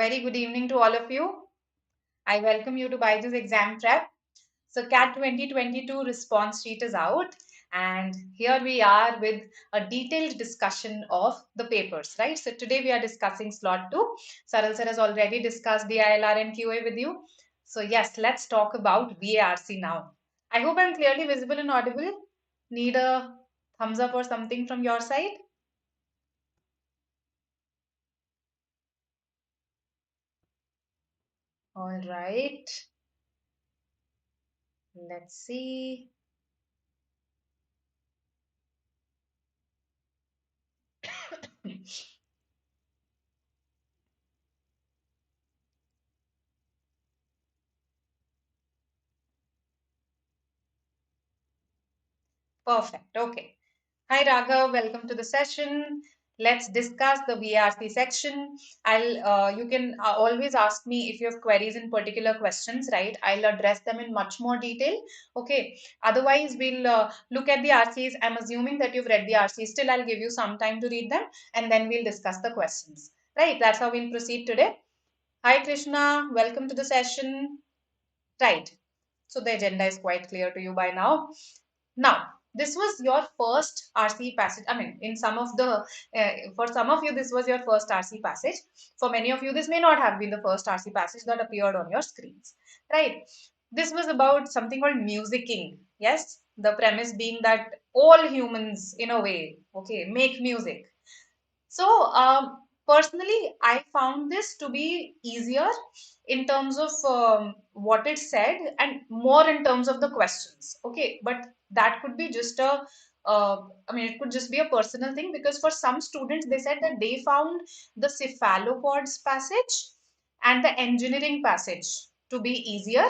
very good evening to all of you. I welcome you to BYJU'S exam prep. So CAT 2022 response sheet is out, and here we are with a detailed discussion of the papers, right? So today we are discussing slot 2. Saral sir has already discussed the ILR and QA with you. So yes, let's talk about VARC now. I hope I'm clearly visible and audible. Need a thumbs up or something from your side? All right. Let's see. Perfect. Okay. Hi Raghav, welcome to the session. Let's discuss the VRC section. You can always ask me if you have queries in particular questions, right? I'll address them in much more detail. Okay. Otherwise, we'll look at the RCs. I'm assuming that you've read the RCs. Still, I'll give you some time to read them and then we'll discuss the questions. Right. That's how we'll proceed today. Hi Krishna, welcome to the session. Right. So the agenda is quite clear to you by now. Now, this was your first RC passage. I mean, in some of the, for some of you, this was your first RC passage. For many of you, this may not have been the first RC passage that appeared on your screens, right? This was about something called musicking. Yes, the premise being that all humans, in a way, okay, make music. So, personally, I found this to be easier in terms of what it said and more in terms of the questions. Okay, but that could be just I mean, it could just be a personal thing because for some students, they said that they found the cephalopods passage and the engineering passage to be easier,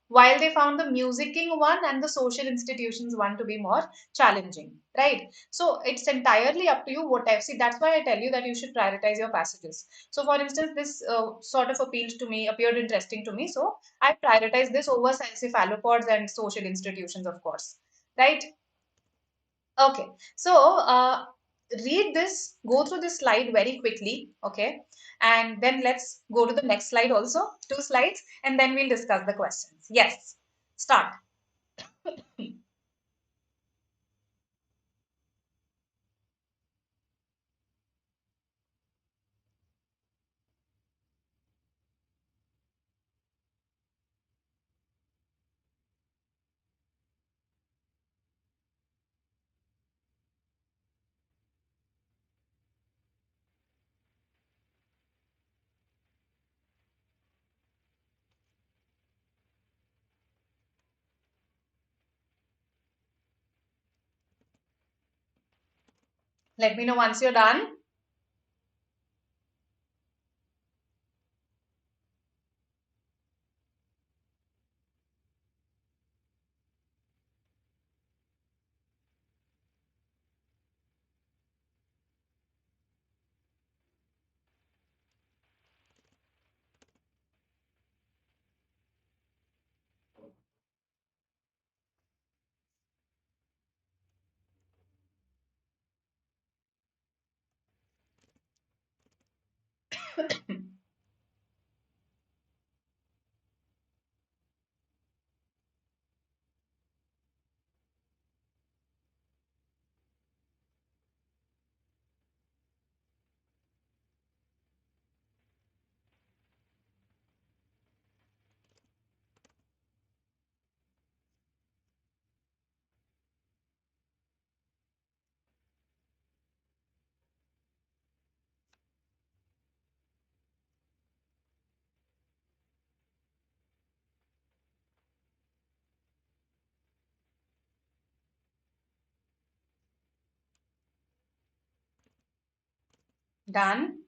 while they found the musicking one and the social institutions one to be more challenging, right? So it's entirely up to you. Whatever, see, that's why I tell you that you should prioritize your passages. So for instance, this sort of appeared interesting to me, so I prioritize this over cephalopods and social institutions, of course, right? Okay, so read this, go through this slide very quickly, okay, and then let's go to the next slide also, 2 slides, and then we'll discuss the questions. Yes, start. Let me know once you're done. Done.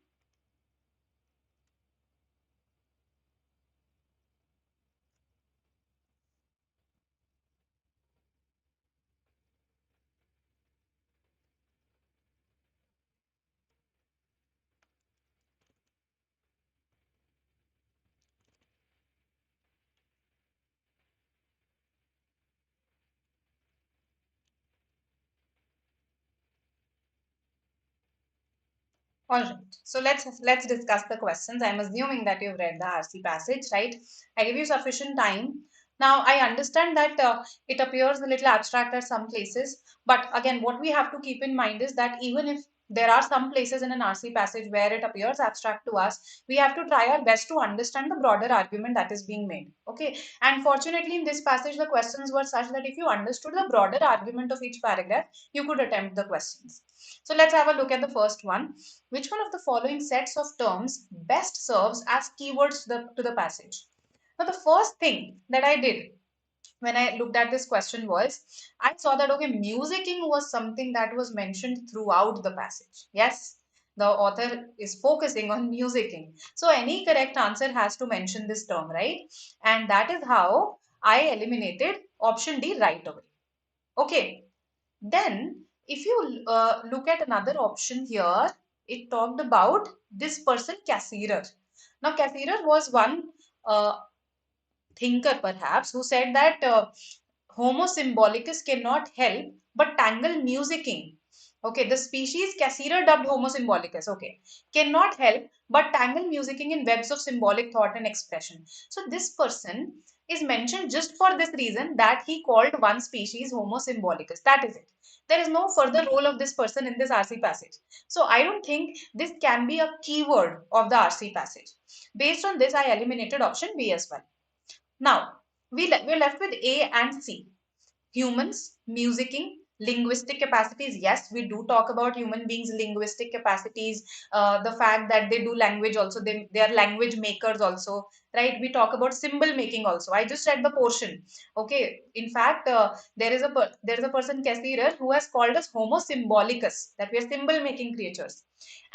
All right. So let's discuss the questions. I'm assuming that you've read the RC passage, right? I give you sufficient time. Now I understand that it appears a little abstract at some places, but again, what we have to keep in mind is that even if there are some places in an RC passage where it appears abstract to us, we have to try our best to understand the broader argument that is being made. Okay. And fortunately, in this passage, the questions were such that if you understood the broader argument of each paragraph, you could attempt the questions. So let's have a look at the first one. Which one of the following sets of terms best serves as keywords to the passage? Now, the first thing that I did when I looked at this question was I saw that okay, musicking was something that was mentioned throughout the passage. Yes, the author is focusing on musicking. So, any correct answer has to mention this term, right? And that is how I eliminated option D right away. Okay, then, if you look at another option here, it talked about this person, Cassirer. Now, Cassirer was one thinker, perhaps, who said that Homo symbolicus cannot help but tangle musicking. Okay, the species Cassirer dubbed Homo symbolicus, okay, cannot help but tangle musicking in webs of symbolic thought and expression. So, this person is mentioned just for this reason that he called one species Homo symbolicus. That is it. There is no further role of this person in this RC passage. So, I don't think this can be a keyword of the RC passage. Based on this, I eliminated option B as well. Now, we're left with A and C. Humans, musicking, linguistic capacities. Yes, we do talk about human beings' linguistic capacities. The fact that they do language also, they are language makers also, right? We talk about symbol making also. I just read the portion. Okay, in fact, there is a person, Cassirer, who has called us Homo symbolicus, that we are symbol making creatures.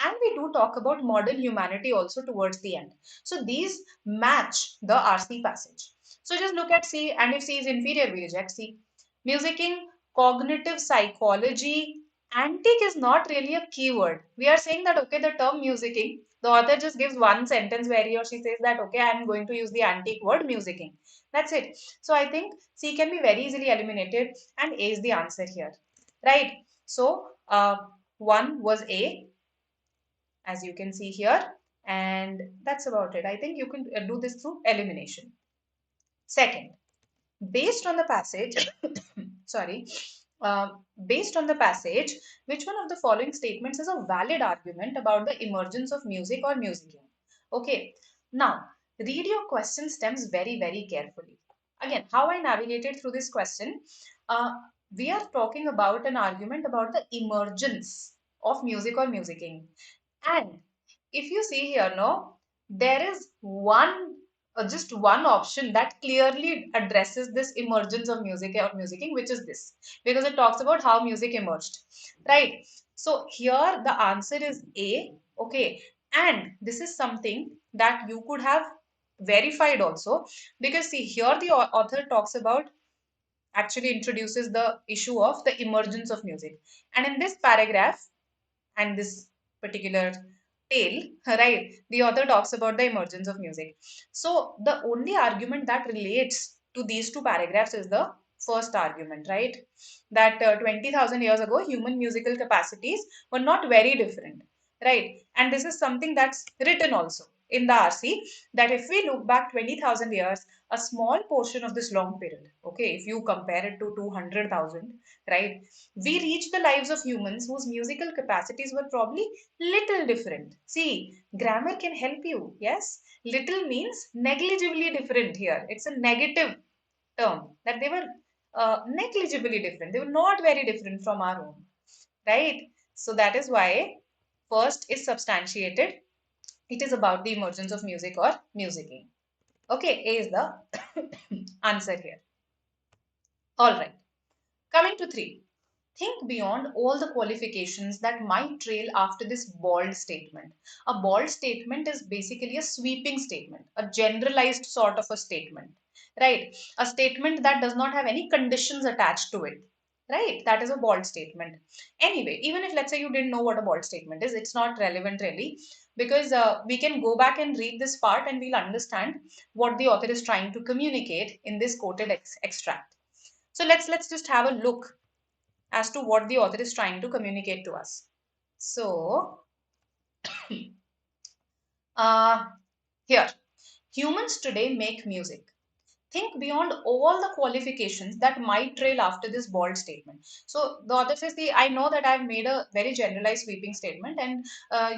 And we do talk about modern humanity also towards the end. So these match the RC passage. So just look at C, and if C is inferior, we reject C. Musicking, cognitive psychology, antique is not really a keyword. We are saying that, okay, the term musicking, the author just gives one sentence where he or she says that, okay, I am going to use the antique word musicking. That's it. So I think C can be very easily eliminated and A is the answer here. Right. So one was A, as you can see here. And that's about it. I think you can do this through elimination. Second, based on the passage, sorry, uh, based on the passage, which one of the following statements is a valid argument about the emergence of music or musicking? Okay, now read your question stems very, very carefully. Again, how I navigated through this question, uh, we are talking about an argument about the emergence of music or musicking. And if you see here, no, there is just one option that clearly addresses this emergence of music or musicking, which is this, because it talks about how music emerged, right? So here the answer is A, okay, and this is something that you could have verified also, because see here the author talks about actually introduces the issue of the emergence of music, and in this paragraph and this particular tale, right, the author talks about the emergence of music. So the only argument that relates to these two paragraphs is the first argument, right? That 20,000 years ago, human musical capacities were not very different, right? And this is something that's written also in the RC, that if we look back 20,000 years, a small portion of this long period, okay, if you compare it to 200,000, right, we reach the lives of humans whose musical capacities were probably little different. See, grammar can help you. Yes, little means negligibly different here. It's a negative term, that they were negligibly different. They were not very different from our own, right? So that is why first is substantiated. It is about the emergence of music or musicking. Okay, A is the answer here. All right. Coming to three. Think beyond all the qualifications that might trail after this bold statement. A bold statement is basically a sweeping statement, a generalized sort of a statement, right? A statement that does not have any conditions attached to it, right? That is a bold statement. Anyway, even if let's say you didn't know what a bold statement is, it's not relevant really, because we can go back and read this part and we'll understand what the author is trying to communicate in this quoted extract. So let's just have a look as to what the author is trying to communicate to us. So, uh, Here, humans today make music. Think beyond all the qualifications that might trail after this bold statement. So the author says, the I know that I've made a very generalized sweeping statement, and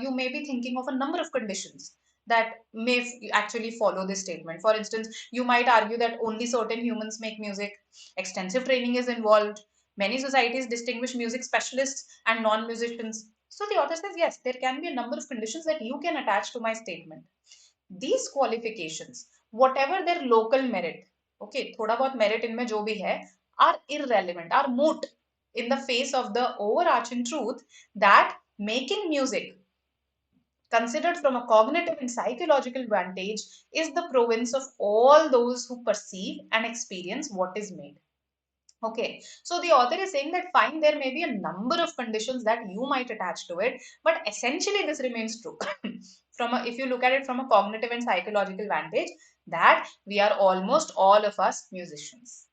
you may be thinking of a number of conditions that may actually follow this statement. For instance, you might argue that only certain humans make music, extensive training is involved, many societies distinguish music specialists and non-musicians. So the author says, yes, there can be a number of conditions that you can attach to my statement. These qualifications, whatever their local merit, okay, thoda bahut merit इनमें जो भी है, are irrelevant, are moot in the face of the overarching truth that making music, considered from a cognitive and psychological vantage, is the province of all those who perceive and experience what is made. Okay, so the author is saying that fine, there may be a number of conditions that you might attach to it, but essentially this remains true. If you look at it from a cognitive and psychological vantage, that we are almost all of us musicians.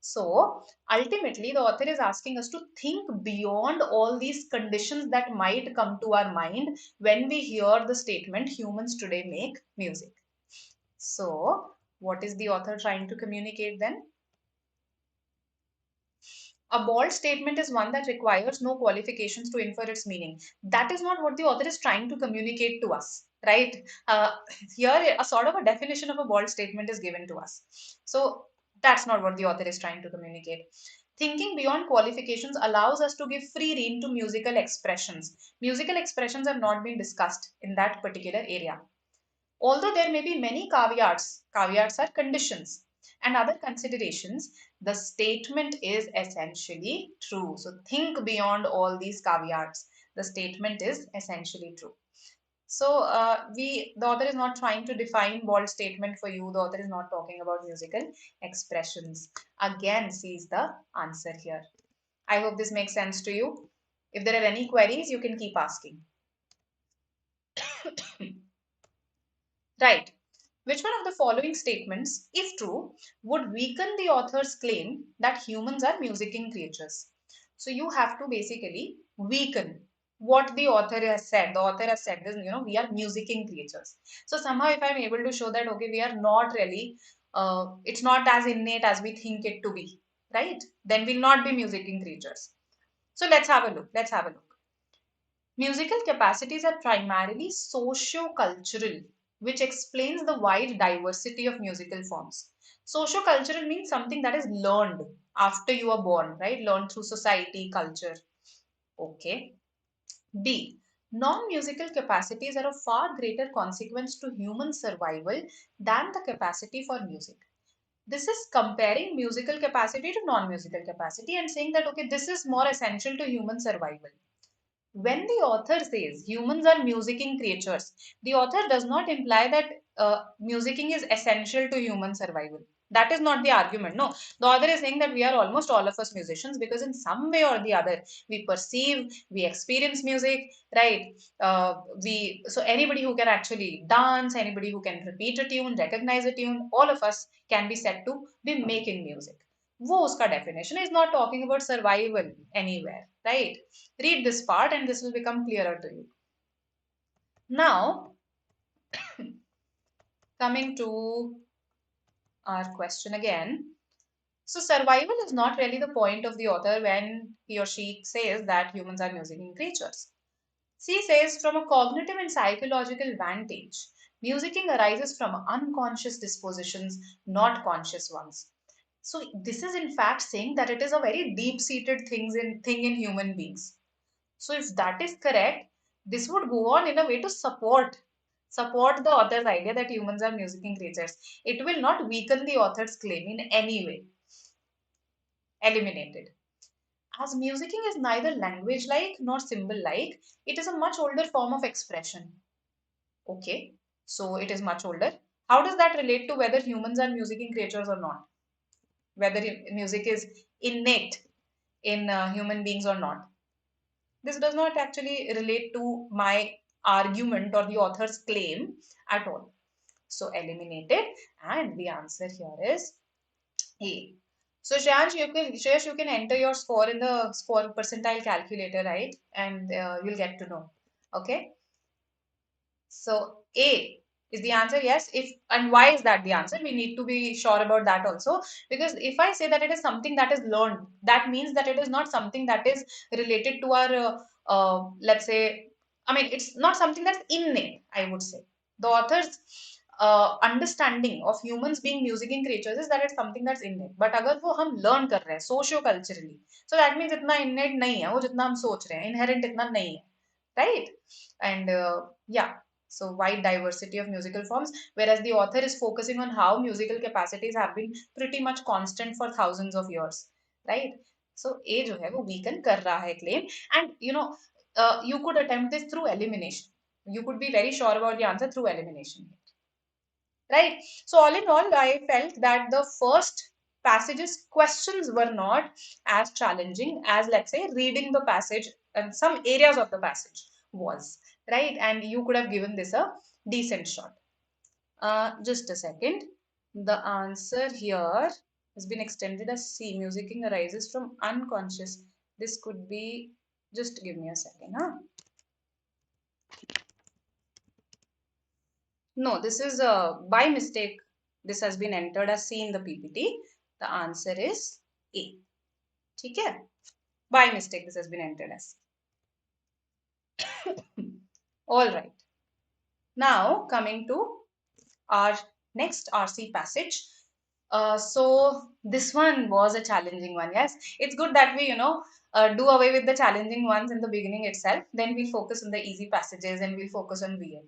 So ultimately, the author is asking us to think beyond all these conditions that might come to our mind when we hear the statement humans today make music. So, what is the author trying to communicate then? A bold statement is one that requires no qualifications to infer its meaning. That is not what the author is trying to communicate to us, right? Here, a sort of a definition of a bold statement is given to us. So, that's not what the author is trying to communicate. Thinking beyond qualifications allows us to give free rein to musical expressions. Musical expressions have not been discussed in that particular area. Although there may be many caveats are conditions and other considerations, the statement is essentially true. So think beyond all these caveats. The statement is essentially true. So the author is not trying to define bold statement for you. The author is not talking about musical expressions. Again, sees the answer here. I hope this makes sense to you. If there are any queries, you can keep asking. Right. Which one of the following statements, if true, would weaken the author's claim that humans are musicking creatures? So you have to basically weaken what the author has said. The author has said this, we are musicking creatures. So somehow if I'm able to show that, okay, we are not really, it's not as innate as we think it to be, right? Then we'll not be musicking creatures. So let's have a look. Let's have a look. Musical capacities are primarily socio-cultural, which explains the wide diversity of musical forms. Socio-cultural means something that is learned after you are born, right? Learned through society, culture. Okay. B. Non-musical capacities are of far greater consequence to human survival than the capacity for music. This is comparing musical capacity to non-musical capacity and saying that, okay, this is more essential to human survival. When the author says humans are musicking creatures, the author does not imply that musicking is essential to human survival. That is not the argument. No, the author is saying that we are almost all of us musicians because in some way or the other we perceive, we experience music, right? So anybody who can actually dance, anybody who can repeat a tune, recognize a tune, all of us can be said to be making music. वो उसका definition is not talking about survival anywhere, right? Read this part and this will become clearer to you. Now, coming to our question again. So, survival is not really the point of the author when he or she says that humans are musicking creatures. She says, from a cognitive and psychological vantage, musicking arises from unconscious dispositions, not conscious ones. So, this is in fact saying that it is a very deep-seated thing in human beings. So if that is correct, this would go on in a way to support the author's idea that humans are musicking creatures. It will not weaken the author's claim in any way. Eliminated. As musicking is neither language-like nor symbol-like, it is a much older form of expression. Okay, so it is much older. How does that relate to whether humans are musicking creatures or not? Whether music is innate in human beings or not? This does not actually relate to my argument or the author's claim at all. So eliminate it, and the answer here is A. So Shreyash, you can enter your score in the score percentile calculator, right? And you'll get to know. Okay. So A is the answer, yes. If and why is that the answer? We need to be sure about that also. Because if I say that it is something that is learned, that means that it is not something that is related to our, let's say, I mean, it's not something that's innate, I would say. The author's understanding of humans being musicking creatures is that it's something that's innate. But अगर वो हम learn कर रहे हैं socio culturally, so that means इतना innate नहीं है वो जितना हम सोच रहे हैं, inherent इतना नहीं है, right? And yeah, so wide diversity of musical forms, whereas the author is focusing on how musical capacities have been pretty much constant for thousands of years, right? So A जो है वो weaken कर रहा है claim, and you could attempt this through elimination. You could be very sure about the answer through elimination, right? So all in all, I felt that the first passage's questions were not as challenging as, let's say, reading the passage and some areas of the passage was, right? And you could have given this a decent shot. Just a second. The answer here has been extended as C. Musicking arises from unconscious. This could be, just give me a second, huh? No, this is by mistake. This has been entered as C in the PPT. The answer is A. ठीक है? By mistake, this has been entered as C. All right. Now coming to our next RC passage. So this one was a challenging one. Yes, it's good that we do away with the challenging ones in the beginning itself. Then we'll focus on the easy passages and we'll focus on VA.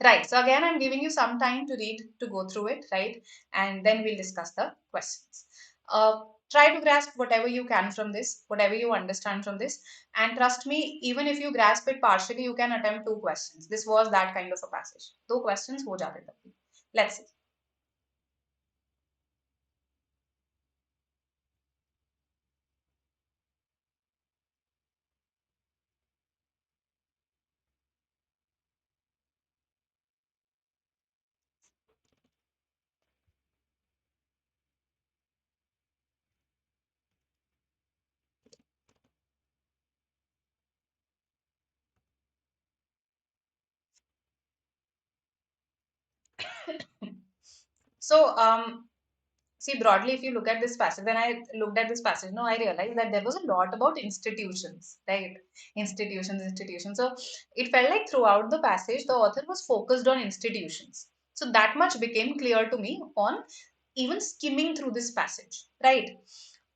Right. So again, I'm giving you some time to read, to go through it, right? And then we'll discuss the questions. Try to grasp whatever you can from this, whatever you understand from this. And trust me, even if you grasp it partially, you can attempt 2 questions. This was that kind of a passage. 2 questions ho jate tabhi. Let's see. So, see, broadly, if you look at this passage, when I looked at this passage, no, I realized that there was a lot about institutions, right? Institutions. So it felt like throughout the passage, the author was focused on institutions. So that much became clear to me on even skimming through this passage, right?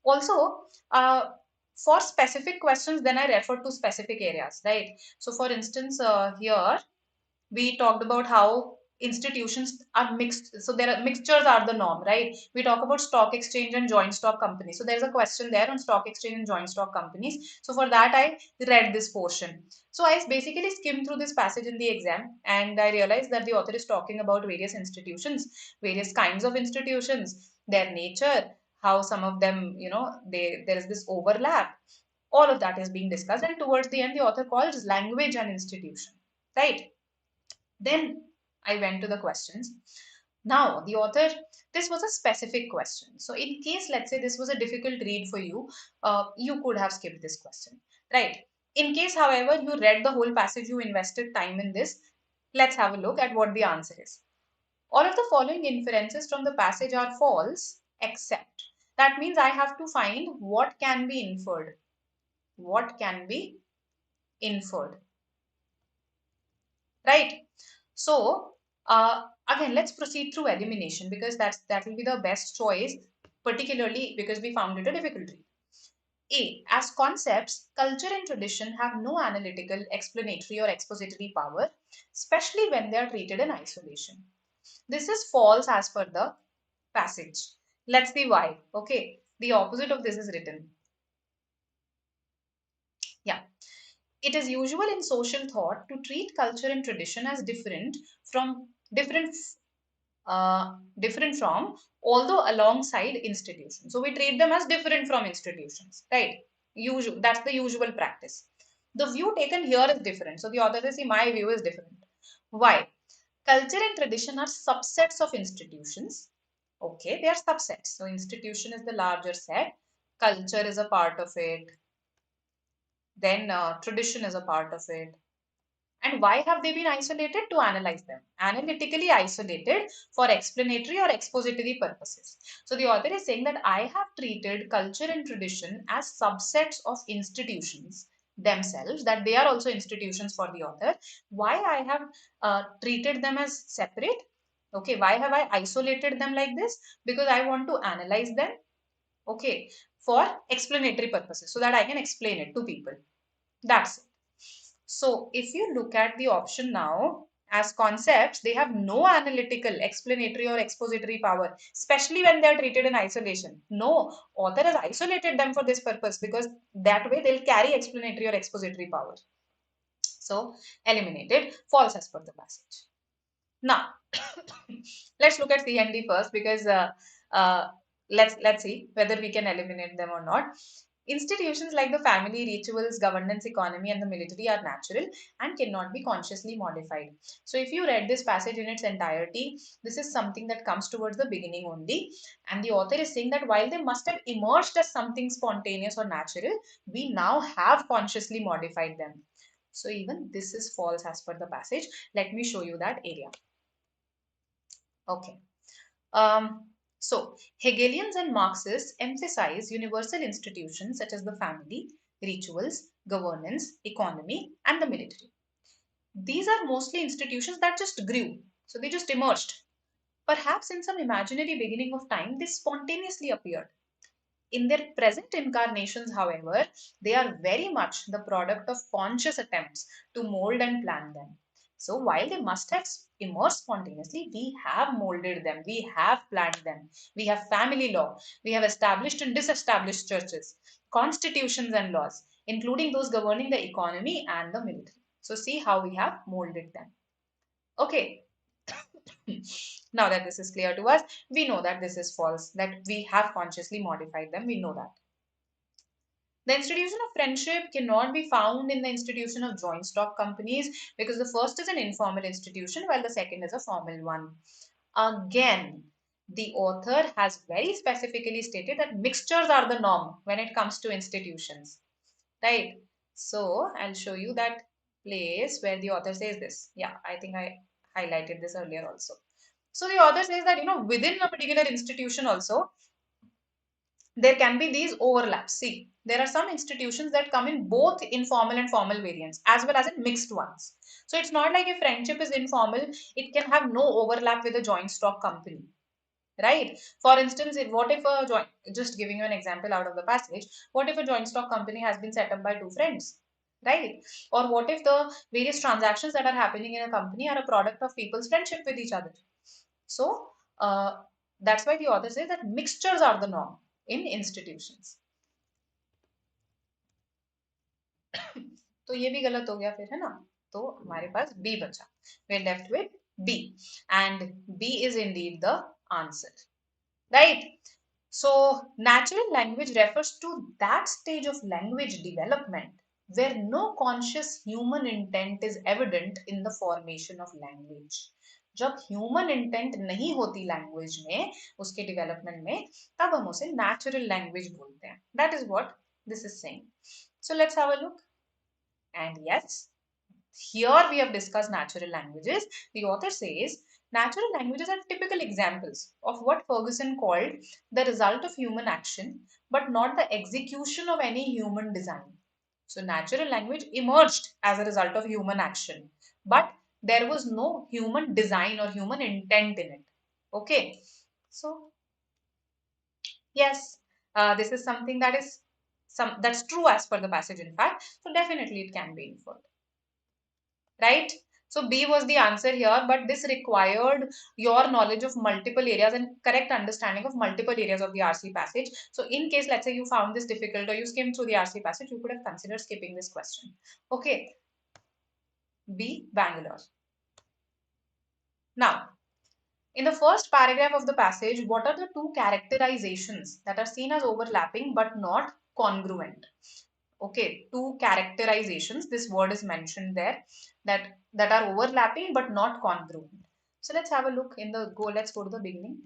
Also, for specific questions, then I refer to specific areas, right? So, for instance, here we talked about how institutions are mixed, so there are mixtures are the norm, right? We talk about stock exchange and joint stock companies, so there's a question there on stock exchange and joint stock companies. So for that I read this portion. So I basically skimmed through this passage in the exam and I realized that the author is talking about various institutions, various kinds of institutions, their nature, how some of them, there is this overlap. All of that is being discussed, and towards the end the author calls language an institution, right? Then I went to the questions. Now, the author, this was a specific question. So, in case, let's say, this was a difficult read for you, you could have skipped this question, right? In case, however, you read the whole passage, you invested time in this, let's have a look at what the answer is. All of the following inferences from the passage are false, except. That means I have to find what can be inferred. What can be inferred, right? So again, let's proceed through elimination because that will be the best choice, particularly because we found it a difficult read. A. As concepts, culture and tradition have no analytical, explanatory, or expository power, especially when they are treated in isolation. This is false as per the passage. Let's see why. Okay, the opposite of this is written. Yeah. It is usual in social thought to treat culture and tradition as from different different from, although alongside institutions. So we treat them as different from institutions, right? Usual, that's the usual practice. The view taken here is different. So the author says, see, my view is different. Why? Culture and tradition are subsets of institutions. Okay, they are subsets. So institution is the larger set. Culture is a part of it. Then tradition is a part of it. And why have they been isolated? To analyze them. Analytically isolated for explanatory or expository purposes. So the author is saying that I have treated culture and tradition as subsets of institutions themselves, that they are also institutions for the author. Why I have treated them as separate? Okay, why have I isolated them like this? Because I want to analyze them, okay, for explanatory purposes, so that I can explain it to people. That's it. So if you look at the option now, as concepts, they have no analytical, explanatory or expository power, especially when they are treated in isolation. No, author has isolated them for this purpose, because that way they'll carry explanatory or expository power. So eliminated, false as per the passage. Now, let's look at C and D first, because uh, let's see whether we can eliminate them or not. Institutions like the family, rituals, governance, economy, and the military are natural and cannot be consciously modified. So, if you read this passage in its entirety, this is something that comes towards the beginning only. And the author is saying that while they must have emerged as something spontaneous or natural, we now have consciously modified them. So, even this is false as per the passage. Let me show you that area. Okay. So, Hegelians and Marxists emphasize universal institutions such as the family, rituals, governance, economy, and the military. These are mostly institutions that just grew. So, they just emerged. Perhaps in some imaginary beginning of time, they spontaneously appeared. In their present incarnations, however, they are very much the product of conscious attempts to mold and plan them. So, while they must have emerged spontaneously, we have molded them, we have planned them. We have family law, we have established and disestablished churches, constitutions and laws, including those governing the economy and the military. So, see how we have molded them. Okay, now that this is clear to us, we know that this is false, that we have consciously modified them, we know that. The institution of friendship cannot be found in the institution of joint stock companies, because the first is an informal institution while the second is a formal one. Again, the author has very specifically stated that mixtures are the norm when it comes to institutions, right? So I'll show you that place where the author says this. Yeah, I think I highlighted this earlier also. So the author says that, within a particular institution also, there can be these overlaps. See, there are some institutions that come in both informal and formal variants, as well as in mixed ones. So it's not like if friendship is informal, it can have no overlap with a joint stock company, right? For instance, what if a joint, just giving you an example out of the passage, what if a joint stock company has been set up by two friends, right? Or what if the various transactions that are happening in a company are a product of people's friendship with each other? So that's why the author says that mixtures are the norm in institutions. तो ये भी गलत हो गया फिर, है ना? तो हमारे पास बी बचा. We're left with B, and B is indeed the answer, right? So natural language refers to that stage of language development where no conscious human intent is evident in the formation of language. जब human intent नहीं होती language में, उसके development में, तब हम उसे natural language बोलते हैं. That is what this is saying. So let's have a look. And yes, here we have discussed natural languages. The author says natural languages are typical examples of what Ferguson called the result of human action, but not the execution of any human design. So, natural language emerged as a result of human action, but there was no human design or human intent in it. Okay, so yes, this is something that is that's true as per the passage, in fact. So, definitely it can be inferred, right? So B was the answer here, but this required your knowledge of multiple areas and correct understanding of multiple areas of the RC passage. So in case, let's say you found this difficult or you skimmed through the RC passage, you could have considered skipping this question. Okay. B, Bangalore. Now, in the first paragraph of the passage, what are the two characterizations that are seen as overlapping but not congruent? Okay, two characterizations, this word is mentioned there, that are overlapping but not congruent. So let's have a look in the let's go to the beginning.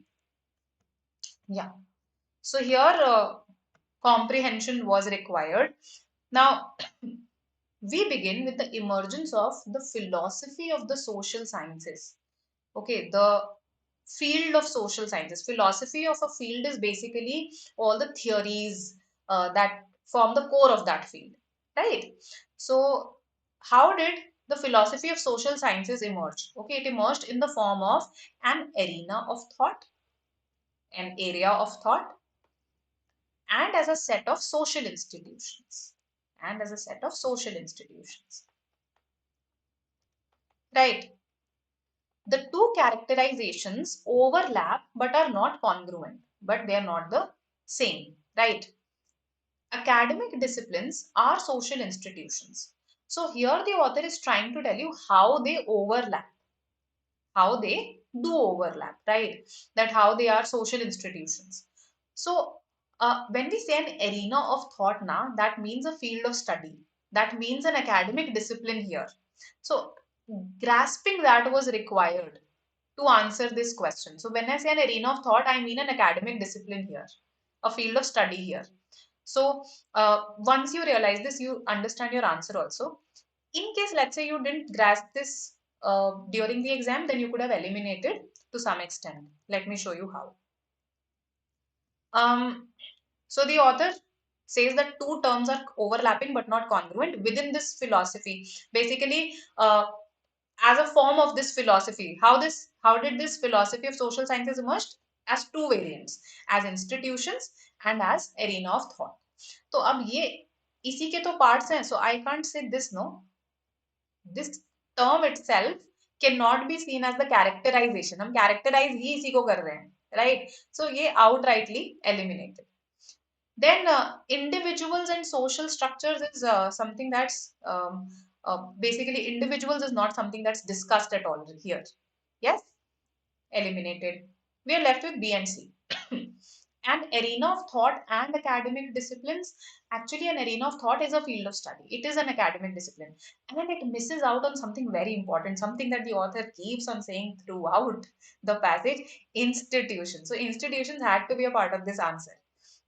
Yeah, so here comprehension was required. Now we begin with the emergence of the philosophy of the social sciences. Okay, the field of social sciences. Philosophy of a field is basically all the theories that form the core of that field, right? So, how did the philosophy of social sciences emerge? Okay, it emerged in the form of an arena of thought, an area of thought, and as a set of social institutions. And as a set of social institutions, right? The two characterizations overlap but are not congruent, but they are not the same, right? Academic disciplines are social institutions. So here the author is trying to tell you how they overlap, how they do overlap, right? That how they are social institutions. So when we say an arena of thought now, that means a field of study. That means an academic discipline here. So grasping that was required to answer this question. So when I say an arena of thought, I mean an academic discipline here, a field of study here. So once you realize this, you understand your answer also. In case, let's say you didn't grasp this during the exam, then you could have eliminated to some extent. Let me show you how. Um, so the author says that two terms are overlapping but not congruent within this philosophy. Basically, as a form of this philosophy, how did this philosophy of social sciences emerge? As two variants, as institutions and as arena of thought. तो अब ये इसी के तो parts हैं, so I can't say this, no. This term itself cannot be seen as the characterization. हम characterize ही इसी को कर रहे हैं, right? So ये outrightly eliminated. Then individuals and social structures is something that's basically individuals is not something that's discussed at all here. Yes, eliminated. We are left with B and C. An arena of thought and academic disciplines. Actually, an arena of thought is a field of study. It is an academic discipline. And it misses out on something very important, something that the author keeps on saying throughout the passage, institutions. So, institutions had to be a part of this answer.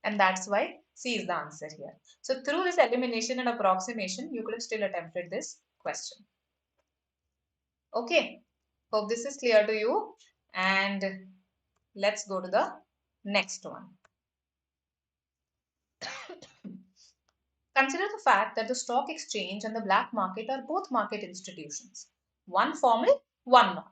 And that's why C is the answer here. So, through this elimination and approximation, you could have still attempted this question. Okay. Hope this is clear to you. And let's go to the next one. Consider the fact that the stock exchange and the black market are both market institutions, one formal, one not.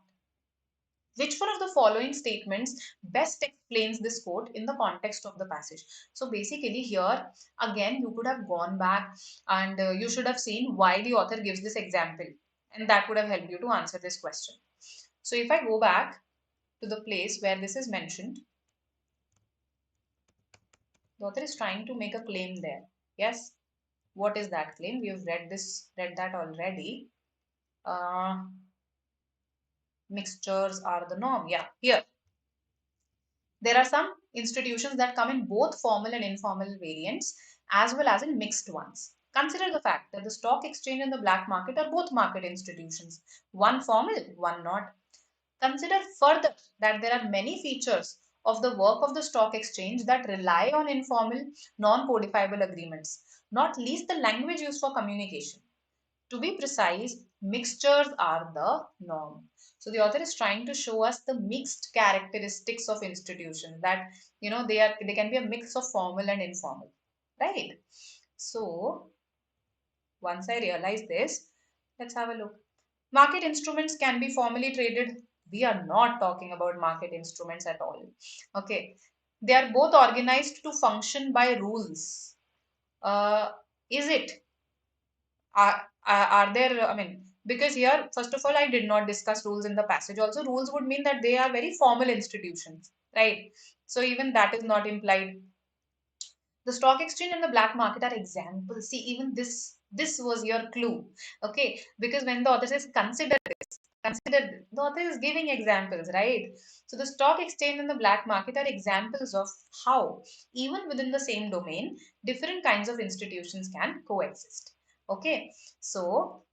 Which one of the following statements best explains this quote in the context of the passage? So basically here again you could have gone back and you should have seen why the author gives this example, and that would have helped you to answer this question. So if I go back to the place where this is mentioned, the author is trying to make a claim there. Yes. What is that claim? We have read that already. Mixtures are the norm. Yeah, here. There are some institutions that come in both formal and informal variants as well as in mixed ones. Consider the fact that the stock exchange and the black market are both market institutions, one formal, one not. Consider further that there are many features of the work of the stock exchange that rely on informal, non codifiable agreements, not least the language used for communication. To be precise, mixtures are the norm. So the author is trying to show us the mixed characteristics of institutions, that they can be a mix of formal and informal, right? So once I realize this, let's have a look. Market instruments can be formally traded. We are not talking about market instruments at all. Okay, they are both organized to function by rules. Is it? Are there, I mean, because here first of all I did not discuss rules in the passage. Also rules would mean that they are very formal institutions, right? So even that is not implied. The stock exchange and the black market are examples. See, even this was your clue. Okay, because when the author says consider, the author is giving examples, right? So the stock exchange and the black market are examples of how even within the same domain different kinds of institutions can coexist. Okay, so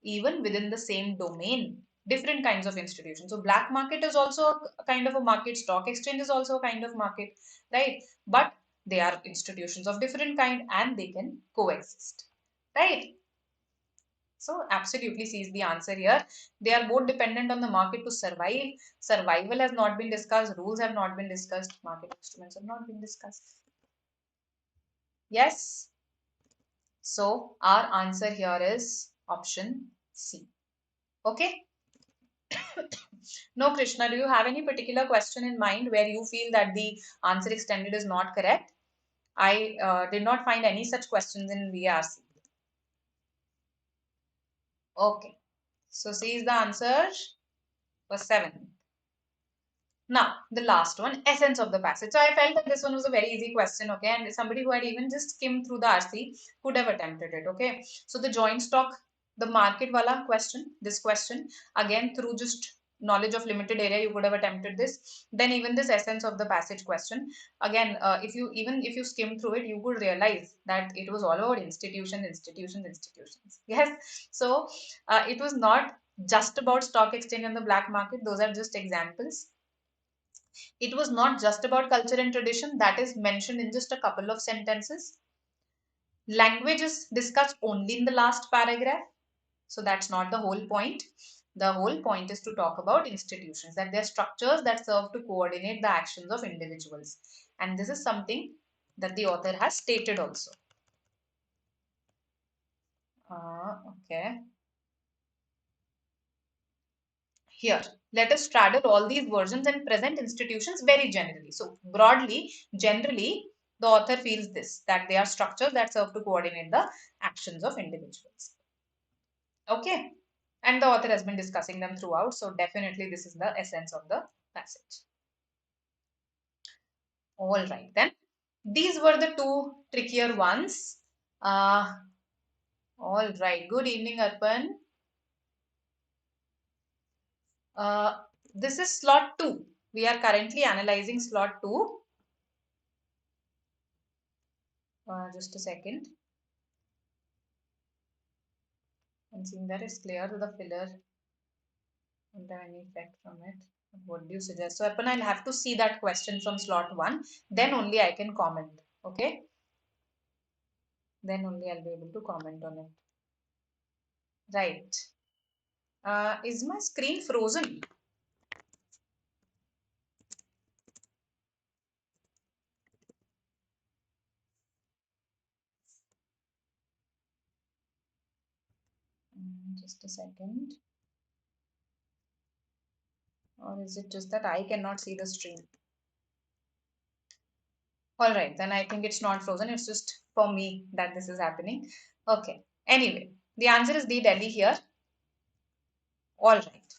even within the same domain different kinds of institutions. So black market is also a kind of a market, stock exchange is also a kind of market, right? But they are institutions of different kind and they can coexist, right? So absolutely C is the answer here. They are both dependent on the market to survive. Survival has not been discussed. Rules have not been discussed. Market instruments have not been discussed. Yes. So our answer here is option C. Okay. No, Krishna, do you have any particular question in mind where you feel that the answer extended is not correct? I did not find any such questions in VARC. Okay. So C is the answer for 7. Now, the last one, essence of the passage. So I felt that this one was a very easy question, okay, and somebody who had even just skimmed through the RC could have attempted it, okay. So the joint stock, the market wala question, this question, again through just knowledge of limited area, you could have attempted this. Then even this essence of the passage question, again, if you skim through it, you could realize that it was all about institutions. Yes, so it was not just about stock exchange and the black market. Those are just examples. It was not just about culture and tradition, that is mentioned in just a couple of sentences. Language is discussed only in the last paragraph, so that's not the whole point. The whole point is to talk about institutions, that they're structures that serve to coordinate the actions of individuals. And this is something that the author has stated also. Okay. Here, let us straddle all these versions and present institutions very generally. So, broadly, generally, the author feels this, that they are structures that serve to coordinate the actions of individuals. Okay. And the author has been discussing them throughout. So, definitely, this is the essence of the passage. All right, then. These were the two trickier ones. All right. Good evening, Arpan. Uh, this is slot 2. We are currently analyzing slot 2. Just a second. And seeing that it's clear to the filler, don't have any effect from it. What do you suggest? So, Arpan, I'll have to see that question from slot 1. Then only I can comment. Okay. Then only I'll be able to comment on it. Right. Is my screen frozen? Just a second. Or is it just that I cannot see the stream? All right, then I think it's not frozen. It's just for me that this is happening. Okay. Anyway, the answer is D, Delhi here. All right.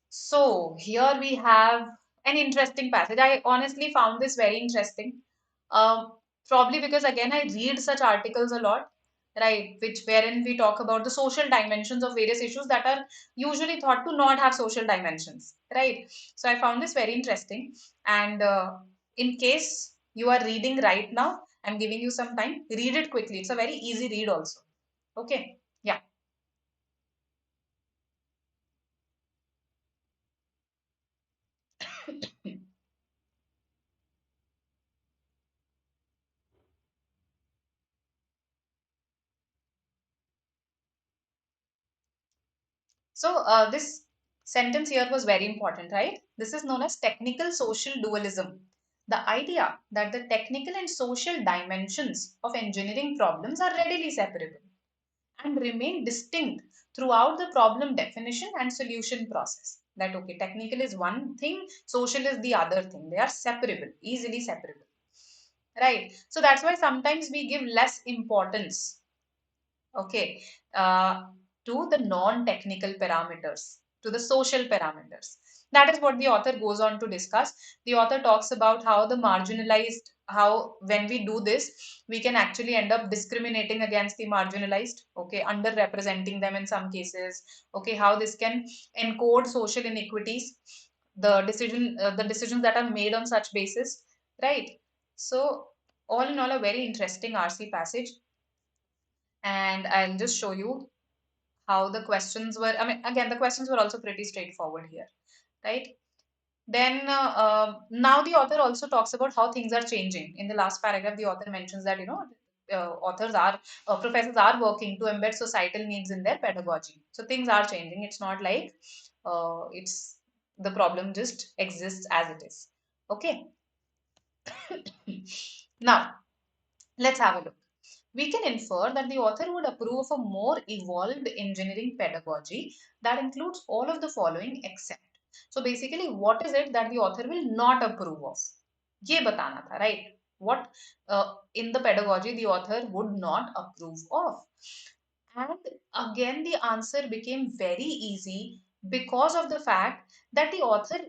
So here we have an interesting passage. I honestly found this very interesting. Probably because again I read such articles a lot, right? Which wherein we talk about the social dimensions of various issues that are usually thought to not have social dimensions, right? So I found this very interesting. And in case you are reading right now, I'm giving you some time. Read it quickly. It's a very easy read also. Okay. Yeah. So this sentence here was very important, right? This is known as technical social dualism. The idea that the technical and social dimensions of engineering problems are readily separable and remain distinct throughout the problem definition and solution process. That okay, technical is one thing, social is the other thing. They are separable, easily separable. Right. So that's why sometimes we give less importance, okay, uh, to the non-technical parameters, to the social parameters. That is what the author goes on to discuss. The author talks about how the marginalized, how when we do this, we can actually end up discriminating against the marginalized, okay, underrepresenting them in some cases, okay, how this can encode social inequities, the decisions that are made on such basis, right? So all in all, a very interesting RC passage, and I'll just show you how the questions were. I mean, again, the questions were also pretty straightforward here, right? Then now the author also talks about how things are changing. In the last paragraph, the author mentions that, authors are professors are working to embed societal needs in their pedagogy. So things are changing. It's not like it's the problem just exists as it is. Okay. Now let's have a look. We can infer that the author would approve of a more evolved engineering pedagogy that includes all of the following except. So basically, what is it that the author will not approve of? ये बताना था, right? What in the pedagogy the author would not approve of. And again, the answer became very easy because of the fact that the author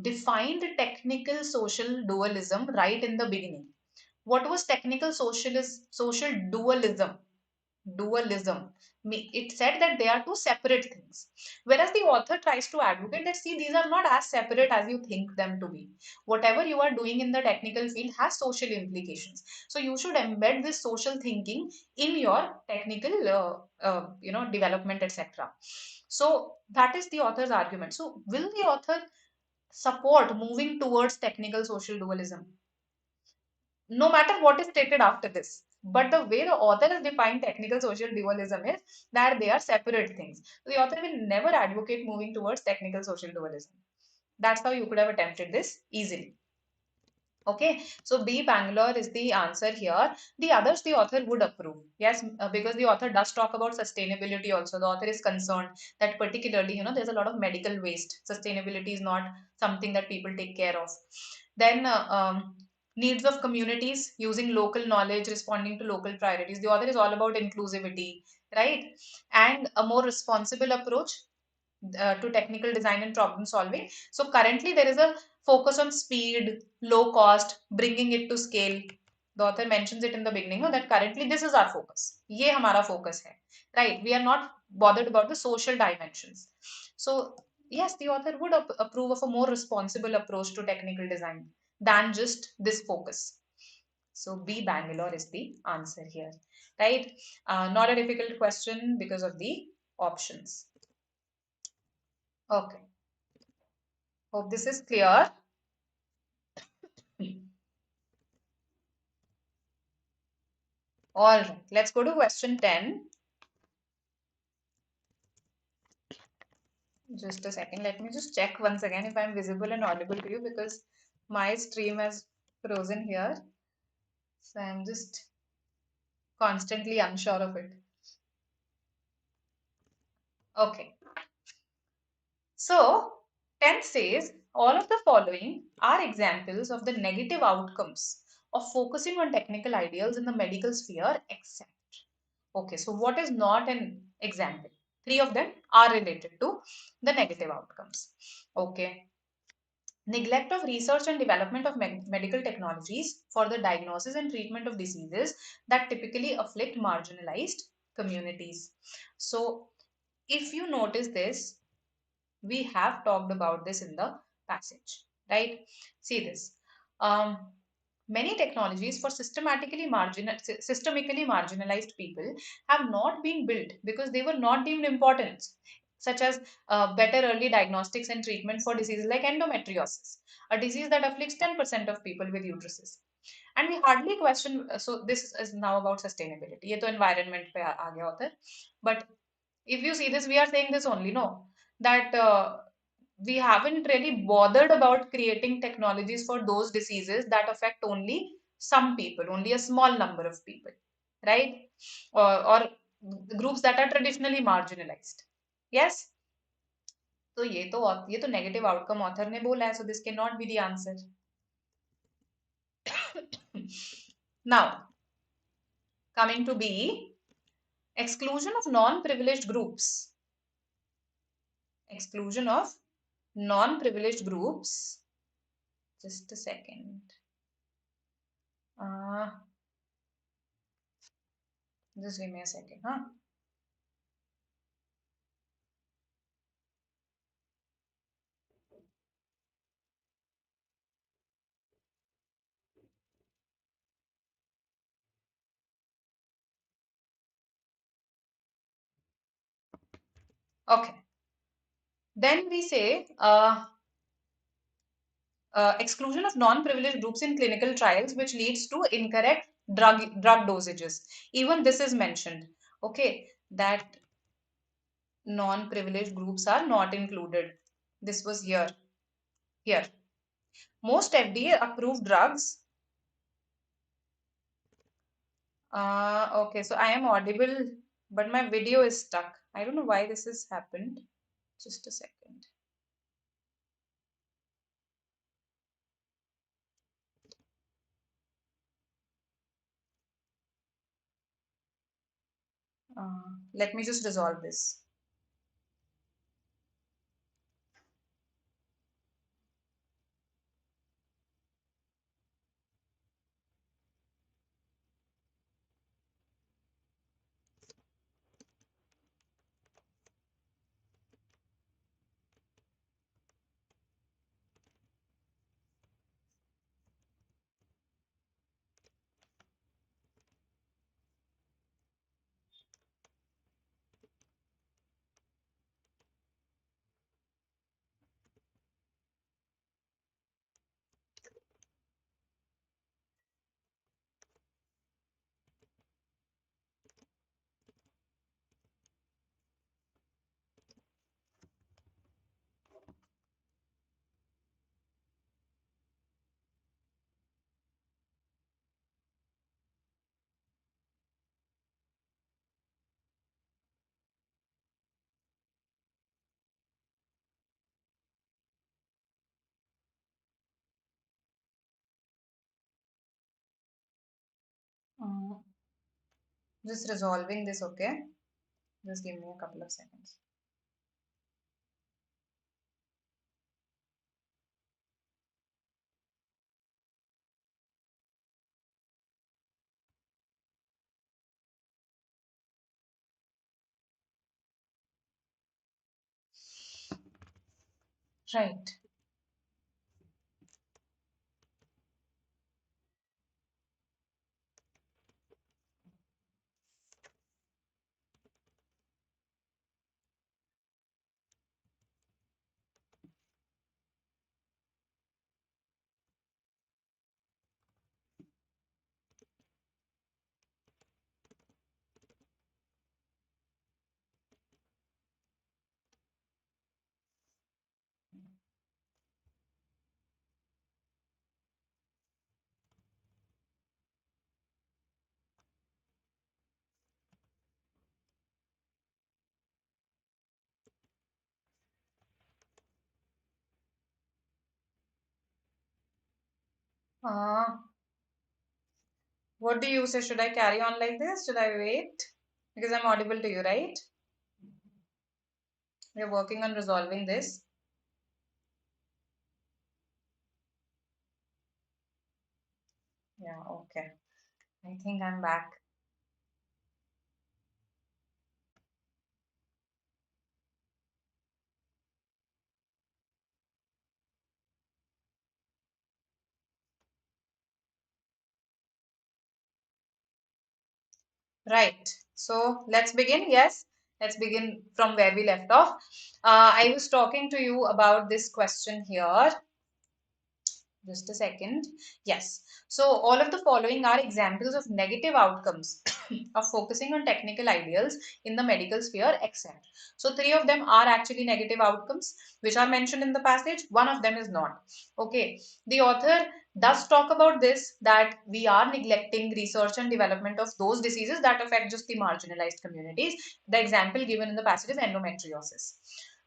defined technical social dualism right in the beginning. What was technical social dualism? Dualism. It said that they are two separate things. Whereas the author tries to advocate that, see, these are not as separate as you think them to be. Whatever you are doing in the technical field has social implications. So you should embed this social thinking in your technical, development, etc. So that is the author's argument. So will the author support moving towards technical social dualism? No matter what is stated after this. But the way the author has defined technical social dualism is that they are separate things. So the author will never advocate moving towards technical social dualism. That's how you could have attempted this easily. Okay, so B Bangalore is the answer here. The others the author would approve. Yes, because the author does talk about sustainability also. The author is concerned that particularly, there's a lot of medical waste. Sustainability is not something that people take care of. Then needs of communities, using local knowledge, responding to local priorities. The author is all about inclusivity, right? And a more responsible approach to technical design and problem solving. So currently there is a focus on speed, low cost, bringing it to scale. The author mentions it in the beginning, no, that currently this is our focus. ये हमारा focus है, right? We are not bothered about the social dimensions. So yes, the author would approve of a more responsible approach to technical design than just this focus. So B Bangalore is the answer here, right? Not a difficult question because of the options. Okay. Hope this is clear. All right, let's go to question 10. Just a second. Let me just check once again if I'm visible and audible to you because my stream has frozen here. So I'm just constantly unsure of it. Okay. So 10 says all of the following are examples of the negative outcomes of focusing on technical ideals in the medical sphere except. Okay, so what is not an example? Three of them are related to the negative outcomes. Okay. Neglect of research and development of medical technologies for the diagnosis and treatment of diseases that typically afflict marginalized communities. So, if you notice this, we have talked about this in the passage, right? See this. Many technologies for systemically marginalized people have not been built because they were not deemed important, such as better early diagnostics and treatment for diseases like endometriosis, a disease that afflicts 10% of people with uteruses. And we hardly question, so this is now about sustainability. ये तो environment पे आ गया होता है. But if you see this, we are saying this only, no, that we haven't really bothered about creating technologies for those diseases that affect only some people, only a small number of people, right? Or groups that are traditionally marginalized. Yes? तो ये तो negative outcome author ने बोला है, so this cannot be the answer. Now, coming to B, exclusion of non-privileged groups. Exclusion of non-privileged groups. Just a second. Just give me a second, huh? Okay. Then we say exclusion of non-privileged groups in clinical trials, which leads to incorrect drug dosages. Even this is mentioned. Okay, that non-privileged groups are not included. This was here. Here. Most FDA approved drugs. Okay, so I am audible, but my video is stuck. I don't know why this has happened. Just a second. Let me just resolve this. Uh, just resolving this, okay? Just give me a couple of seconds. Right. Uh, what do you say? Should I carry on like this? Should I wait? Because I'm audible to you, right? We're working on resolving this. Yeah, okay. I think I'm back. Right. So let's begin. Yes, let's begin from where we left off. I was talking to you about this question here. Just a second. Yes. So all of the following are examples of negative outcomes of focusing on technical ideals in the medical sphere, except. So three of them are actually negative outcomes, which are mentioned in the passage. One of them is not. Okay. The author does talk about this, that we are neglecting research and development of those diseases that affect just the marginalized communities. The example given in the passage is endometriosis.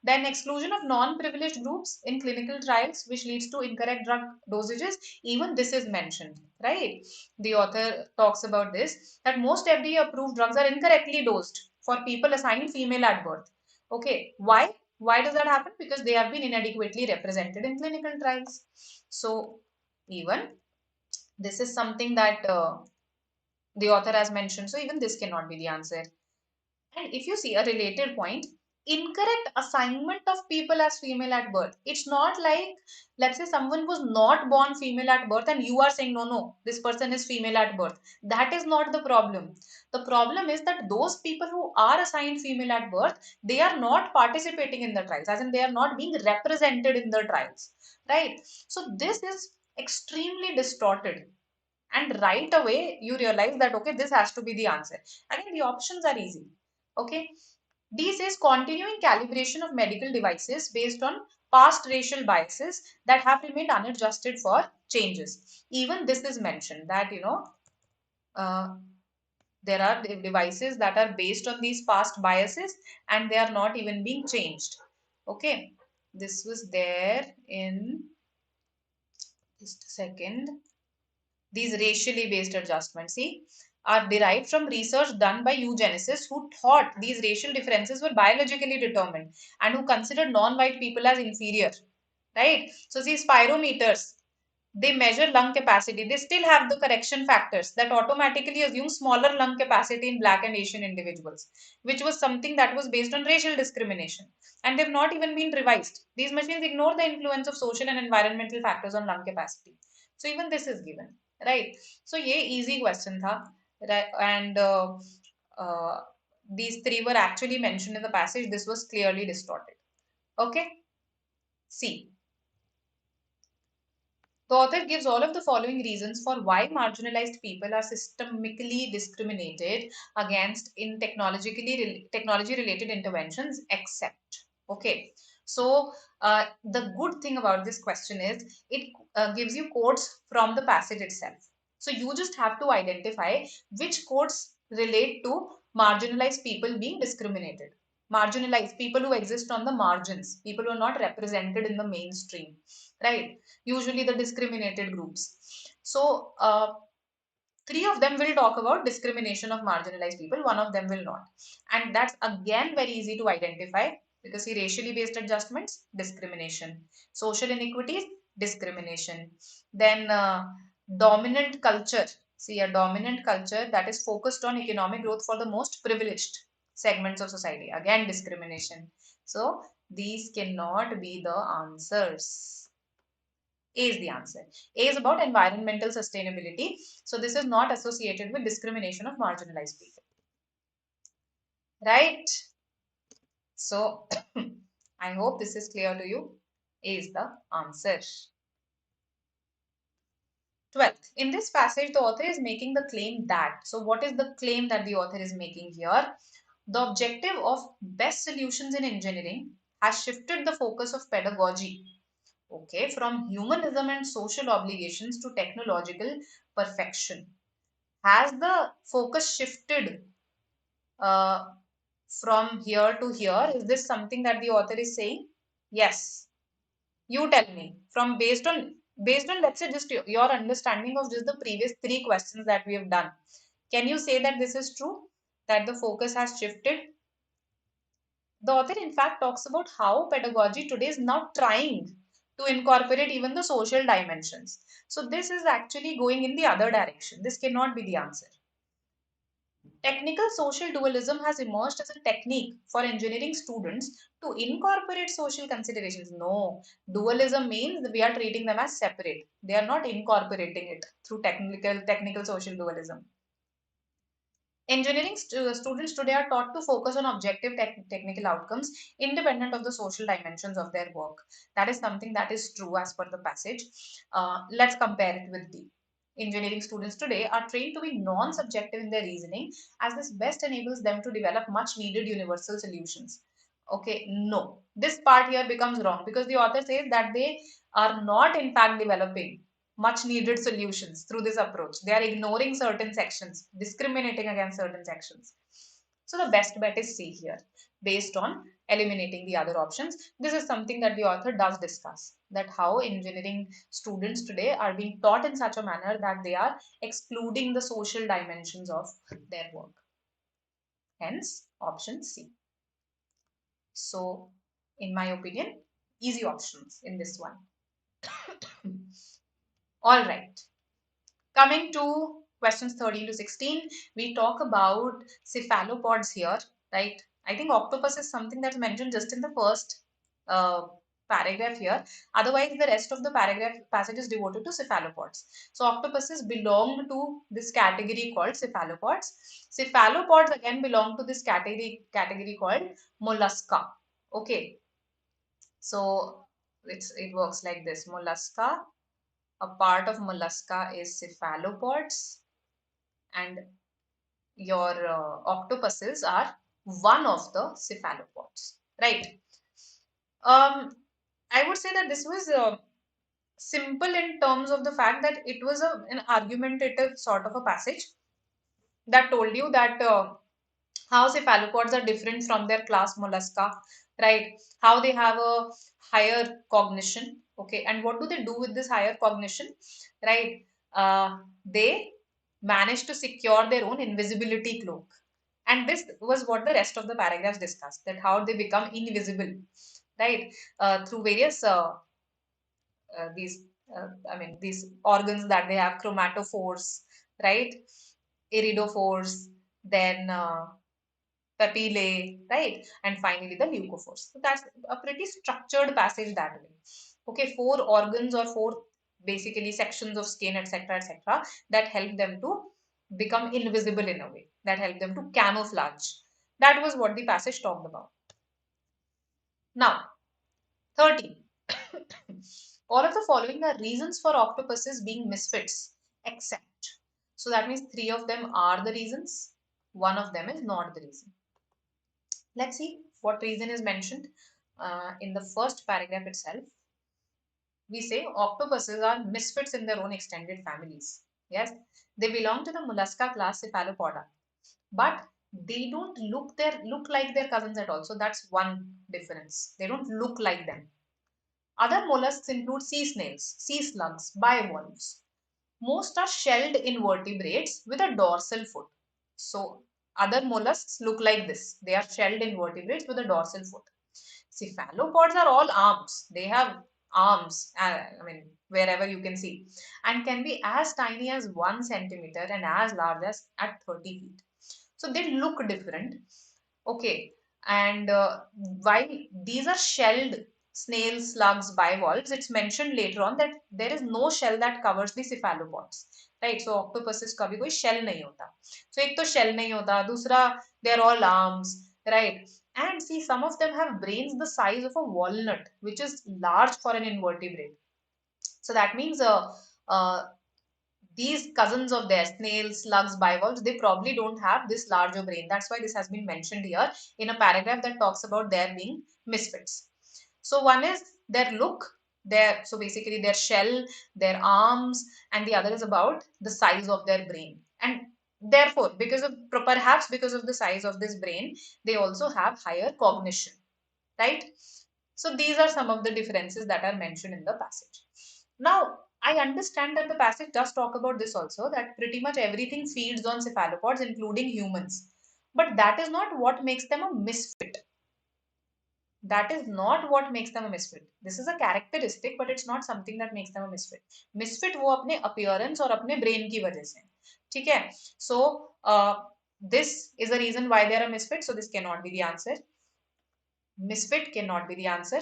Then exclusion of non-privileged groups in clinical trials, which leads to incorrect drug dosages. Even this is mentioned, right? The author talks about this, that most FDA-approved drugs are incorrectly dosed for people assigned female at birth. Okay, why? Why does that happen? Because they have been inadequately represented in clinical trials. So even this is something that the author has mentioned. So even this cannot be the answer. And if you see a related point, incorrect assignment of people as female at birth. It's not like, let's say someone was not born female at birth and you are saying, no, no, this person is female at birth. That is not the problem. The problem is that those people who are assigned female at birth, they are not participating in the trials, as in they are not being represented in the trials, right? So this is extremely distorted, and right away you realize that okay, this has to be the answer. Again, the options are easy. Okay. D says continuing calibration of medical devices based on past racial biases that have remained unadjusted for changes. Even this is mentioned that uh, there are devices that are based on these past biases and they are not even being changed. Okay, this was there in, just a second. These racially based adjustments, see, are derived from research done by eugenicists who thought these racial differences were biologically determined and who considered non-white people as inferior. Right? So, see, spirometers, they measure lung capacity. They still have the correction factors that automatically assume smaller lung capacity in Black and Asian individuals, which was something that was based on racial discrimination. And they've not even been revised. These machines ignore the influence of social and environmental factors on lung capacity. So even this is given, right? So ये easy question था, right? And uh, these three were actually mentioned in the passage. This was clearly distorted. Okay, see. The author gives all of the following reasons for why marginalized people are systemically discriminated against in technology related interventions, except. Okay. So the good thing about this question is it gives you quotes from the passage itself. So you just have to identify which quotes relate to marginalized people being discriminated. Marginalized people who exist on the margins, people who are not represented in the mainstream, right? Usually the discriminated groups. So three of them will talk about discrimination of marginalized people, one of them will not. And that's again very easy to identify because see, racially based adjustments, discrimination. Social inequities, discrimination. Then dominant culture. See, a dominant culture that is focused on economic growth for the most privileged segments of society. Again, discrimination. So these cannot be the answers. A is the answer. A is about environmental sustainability. So this is not associated with discrimination of marginalized people. Right? So I hope this is clear to you. A is the answer. 12th. In this passage, the author is making the claim that. So what is the claim that the author is making here? The objective of best solutions in engineering has shifted the focus of pedagogy, okay, from humanism and social obligations to technological perfection. Has the focus shifted uh, from here to here? Is this something that the author is saying? Yes. You tell me. From based on let's say just your understanding of just the previous three questions that we have done. Can you say that this is true? That the focus has shifted? The author in fact talks about how pedagogy today is now trying to incorporate even the social dimensions. So this is actually going in the other direction. This cannot be the answer. Technical social dualism has emerged as a technique for engineering students to incorporate social considerations. No, dualism means that we are treating them as separate. They are not incorporating it through technical social dualism. Engineering students today are taught to focus on objective technical outcomes independent of the social dimensions of their work. That is something that is true as per the passage. Let's compare it with D. Engineering students today are trained to be non-subjective in their reasoning as this best enables them to develop much needed universal solutions. Okay, no. This part here becomes wrong because the author says that they are not in fact developing much needed solutions through this approach. They are ignoring certain sections, discriminating against certain sections. So the best bet is C here, based on eliminating the other options. This is something that the author does discuss, that how engineering students today are being taught in such a manner that they are excluding the social dimensions of their work. Hence, option C. So, in my opinion, easy options in this one. All right. Coming to questions 13 to 16, we talk about cephalopods here, right? I think octopus is something that's mentioned just in the first uh, paragraph here. Otherwise, the rest of the paragraph passage is devoted to cephalopods. So, octopuses belong to this category called cephalopods. Cephalopods again belong to this category called mollusca. Okay, so it works like this: mollusca, a part of mollusca is cephalopods, and your octopuses are one of the cephalopods, right? I would say that this was simple in terms of the fact that it was an argumentative sort of a passage that told you that how cephalopods are different from their class mollusca, right? How they have a higher cognition, okay? And what do they do with this higher cognition, right? They manage to secure their own invisibility cloak. And this was what the rest of the paragraphs discussed, that how they become invisible, right? Through various these these organs that they have, chromatophores, right? Iridophores, then papillae, right? And finally the leucophores. So that's a pretty structured passage that way. Okay, four organs or four basically sections of skin, etc., etc., that help them to become invisible in a way, that help them to camouflage. That was what the passage talked about. Now, 13. All of the following are reasons for octopuses being misfits, except. So that means three of them are the reasons, one of them is not the reason. Let's see what reason is mentioned in the first paragraph itself. We say octopuses are misfits in their own extended families. Yes, they belong to the mollusca class Cephalopoda, but they don't look like their cousins at all. So that's one difference. They don't look like them. Other mollusks include sea snails, sea slugs, bivalves. Most are shelled invertebrates with a dorsal foot. So other mollusks look like this. They are shelled invertebrates with a dorsal foot. Cephalopods are all arms. They have arms, wherever you can see, and can be as tiny as 1 centimeter and as large as at 30 feet. So they look different. Okay. And while these are shelled snails, slugs, bivalves, it's mentioned later on that there is no shell that covers the cephalopods. Right. So octopuses का भी कोई shell नहीं होता. So एक तो shell नहीं होता, दूसरा they are all arms. Right. And see, some of them have brains the size of a walnut, which is large for an invertebrate. So that means uh, these cousins of theirs, snails, slugs, bivalves, they probably don't have this larger brain. That's why this has been mentioned here in a paragraph that talks about their being misfits. So one is their look, so basically their shell, their arms, and the other is about the size of their brain. And therefore, perhaps because of the size of this brain, they also have higher cognition, right? So these are some of the differences that are mentioned in the passage. Now, I understand that the passage does talk about this also, that pretty much everything feeds on cephalopods, including humans. But that is not what makes them a misfit. That is not what makes them a misfit. This is a characteristic, but it's not something that makes them a misfit. Misfit वो अपने appearance और अपने brain की वजह से, ठीक है? So this is the reason why they are a misfit. So this cannot be the answer. Misfit cannot be the answer.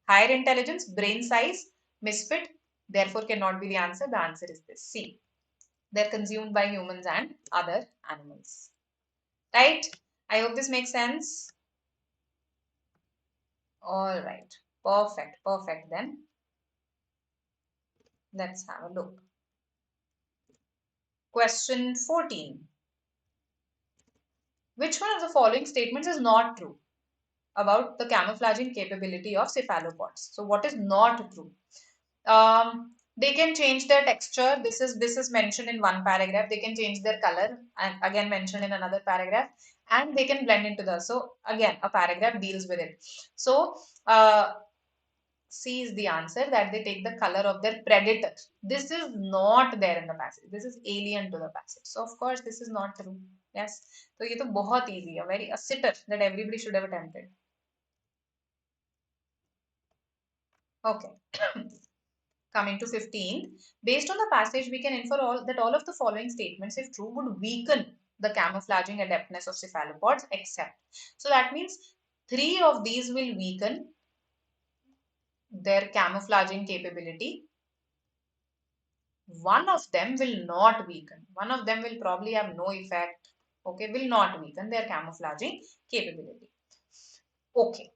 Higher intelligence, brain size, misfit, therefore cannot be the answer. The answer is this, C. They're consumed by humans and other animals. Right? I hope this makes sense. All right. Perfect. Perfect then. Let's have a look. Question 14. Which one of the following statements is not true about the camouflaging capability of cephalopods? So what is not true? They can change their texture. This is mentioned in one paragraph. They can change their color, and again mentioned in another paragraph, and they can blend into the. So again, a paragraph deals with it. So C is the answer, that they take the color of their predator. This is not there in the passage. This is alien to the passage. So of course this is not true. Yes. So ये तो बहुत easy, a sitter that everybody should have attempted. Okay. Coming to 15, based on the passage, we can infer that all of the following statements, if true, would weaken the camouflaging adeptness of cephalopods, except. So that means 3 of these will weaken their camouflaging capability. One of them will not weaken. One of them will probably have no effect. Okay, will not weaken their camouflaging capability. Okay.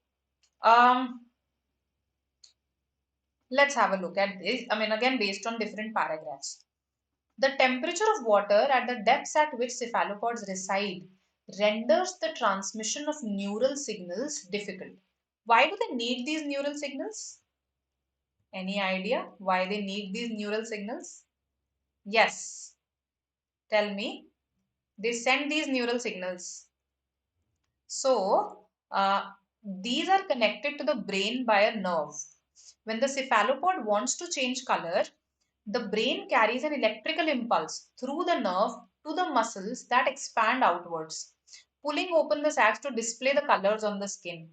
Let's have a look at this. I mean, again, based on different paragraphs. The temperature of water at the depths at which cephalopods reside renders the transmission of neural signals difficult. Why do they need these neural signals? Any idea why they need these neural signals? Yes, tell me. They send these neural signals. So, these are connected to the brain by a nerve. When the cephalopod wants to change color, the brain carries an electrical impulse through the nerve to the muscles that expand outwards, pulling open the sacs to display the colors on the skin.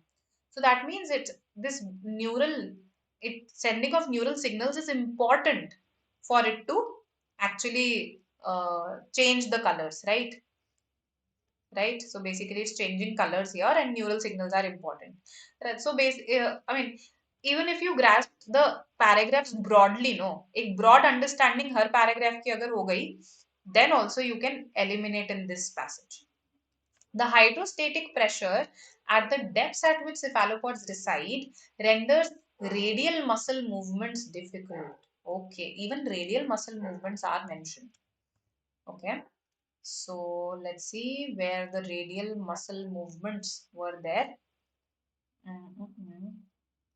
So that means it sending of neural signals is important for it to actually change the colors, right? Right. So basically, it's changing colors here, and neural signals are important. Right. So I mean, even if you grasp the paragraphs broadly, no, एक broad understanding हर paragraph की अगर हो गई, then also you can eliminate in this passage. The hydrostatic pressure at the depths at which cephalopods reside renders radial muscle movements difficult. Okay, even radial muscle movements are mentioned. Okay. So let's see where the radial muscle movements were there.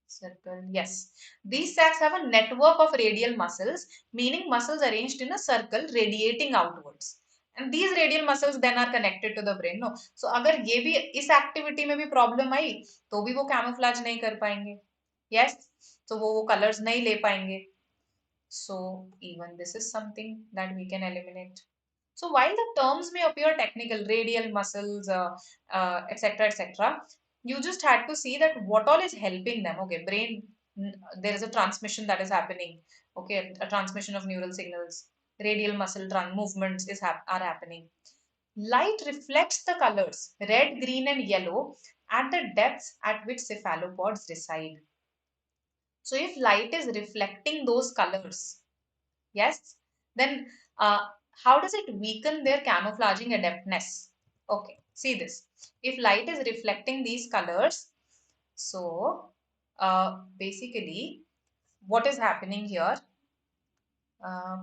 Circle. Yes. These sacs have a network of radial muscles, meaning muscles arranged in a circle radiating outwards. And these radial muscles then are connected to the brain. No. So अगर ये भी इस activity में भी problem आई तो भी वो camouflage नहीं कर पाएंगे. Yes. तो वो colors नहीं ले पाएंगे. So even this is something that we can eliminate. So while the terms may appear technical, radial muscles, etc., etc., you just had to see that what all is helping them. Okay, brain, there is a transmission that is happening. Okay, a transmission of neural signals. Radial muscle movements are happening. Light reflects the colors red, green, and yellow at the depths at which cephalopods reside. So if light is reflecting those colors, yes, then how does it weaken their camouflaging adeptness? Okay, see this. If light is reflecting these colors, so basically what is happening here?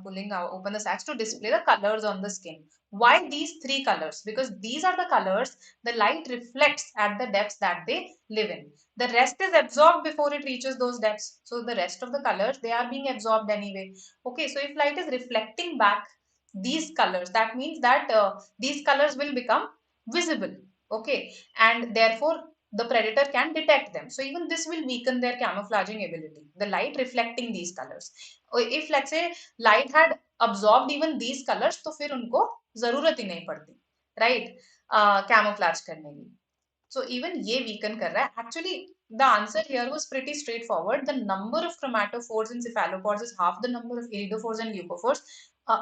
Pulling out open the sacs to display the colors on the skin. Why these three colors? Because these are the colors the light reflects at the depths that they live in. The rest is absorbed before it reaches those depths. So the rest of the colors, they are being absorbed anyway. Okay, so if light is reflecting back these colors, that means that these colors will become visible. Okay, and therefore the predator can detect them. So even this will weaken their camouflaging ability, the light reflecting these colors. If let's say light had absorbed even these colours तो फिर उनको जरूरत ही नहीं पड़ती, right, camouflage करने की. So even ये weaken कर रहा है. Actually, the answer here was pretty straightforward. The number of chromatophores in cephalopods is half the number of iridophores and leucophores.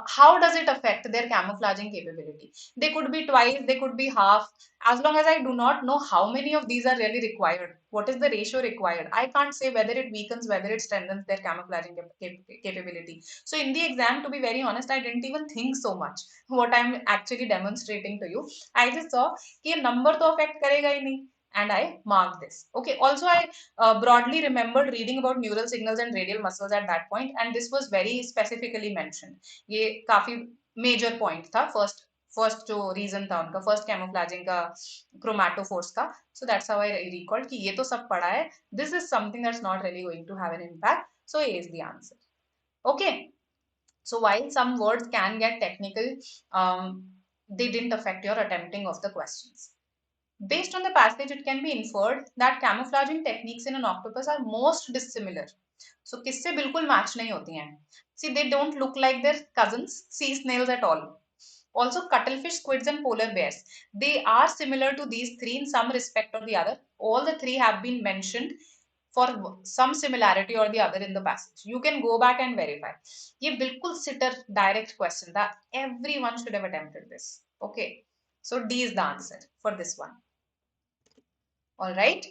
How does it affect their camouflaging capability? They could be twice, they could be half. As long as I do not know how many of these are really required, what is the ratio required, I can't say whether it weakens, whether it strengthens their camouflaging capability. So in the exam, to be very honest, I didn't even think so much what I'm actually demonstrating to you. I just saw कि ये number तो affect करेगा ही नहीं, and I marked this. Okay, also I broadly remembered reading about neural signals and radial muscles at that point, and this was very specifically mentioned. ये काफी major point था. First जो reason था उनका, first कैमोफ्लैजिंग का, chromatophores का. So that's how I recalled कि ये तो सब पढ़ा है. This is something that's not really going to have an impact. So A is the answer. Okay. So while some words can get technical, they didn't affect your attempting of the questions. Based on the passage, it can be inferred that camouflaging techniques in an octopus are most dissimilar. So किससे बिल्कुल match नहीं होती हैं. See, they don't look like their cousins, sea snails at all. Also, cuttlefish, squids, and polar bears. They are similar to these three in some respect or the other. All the three have been mentioned for some similarity or the other in the passage. You can go back and verify. ये बिल्कुल sitter direct question था. Everyone should have attempted this. Okay. So D is the answer for this one. All right.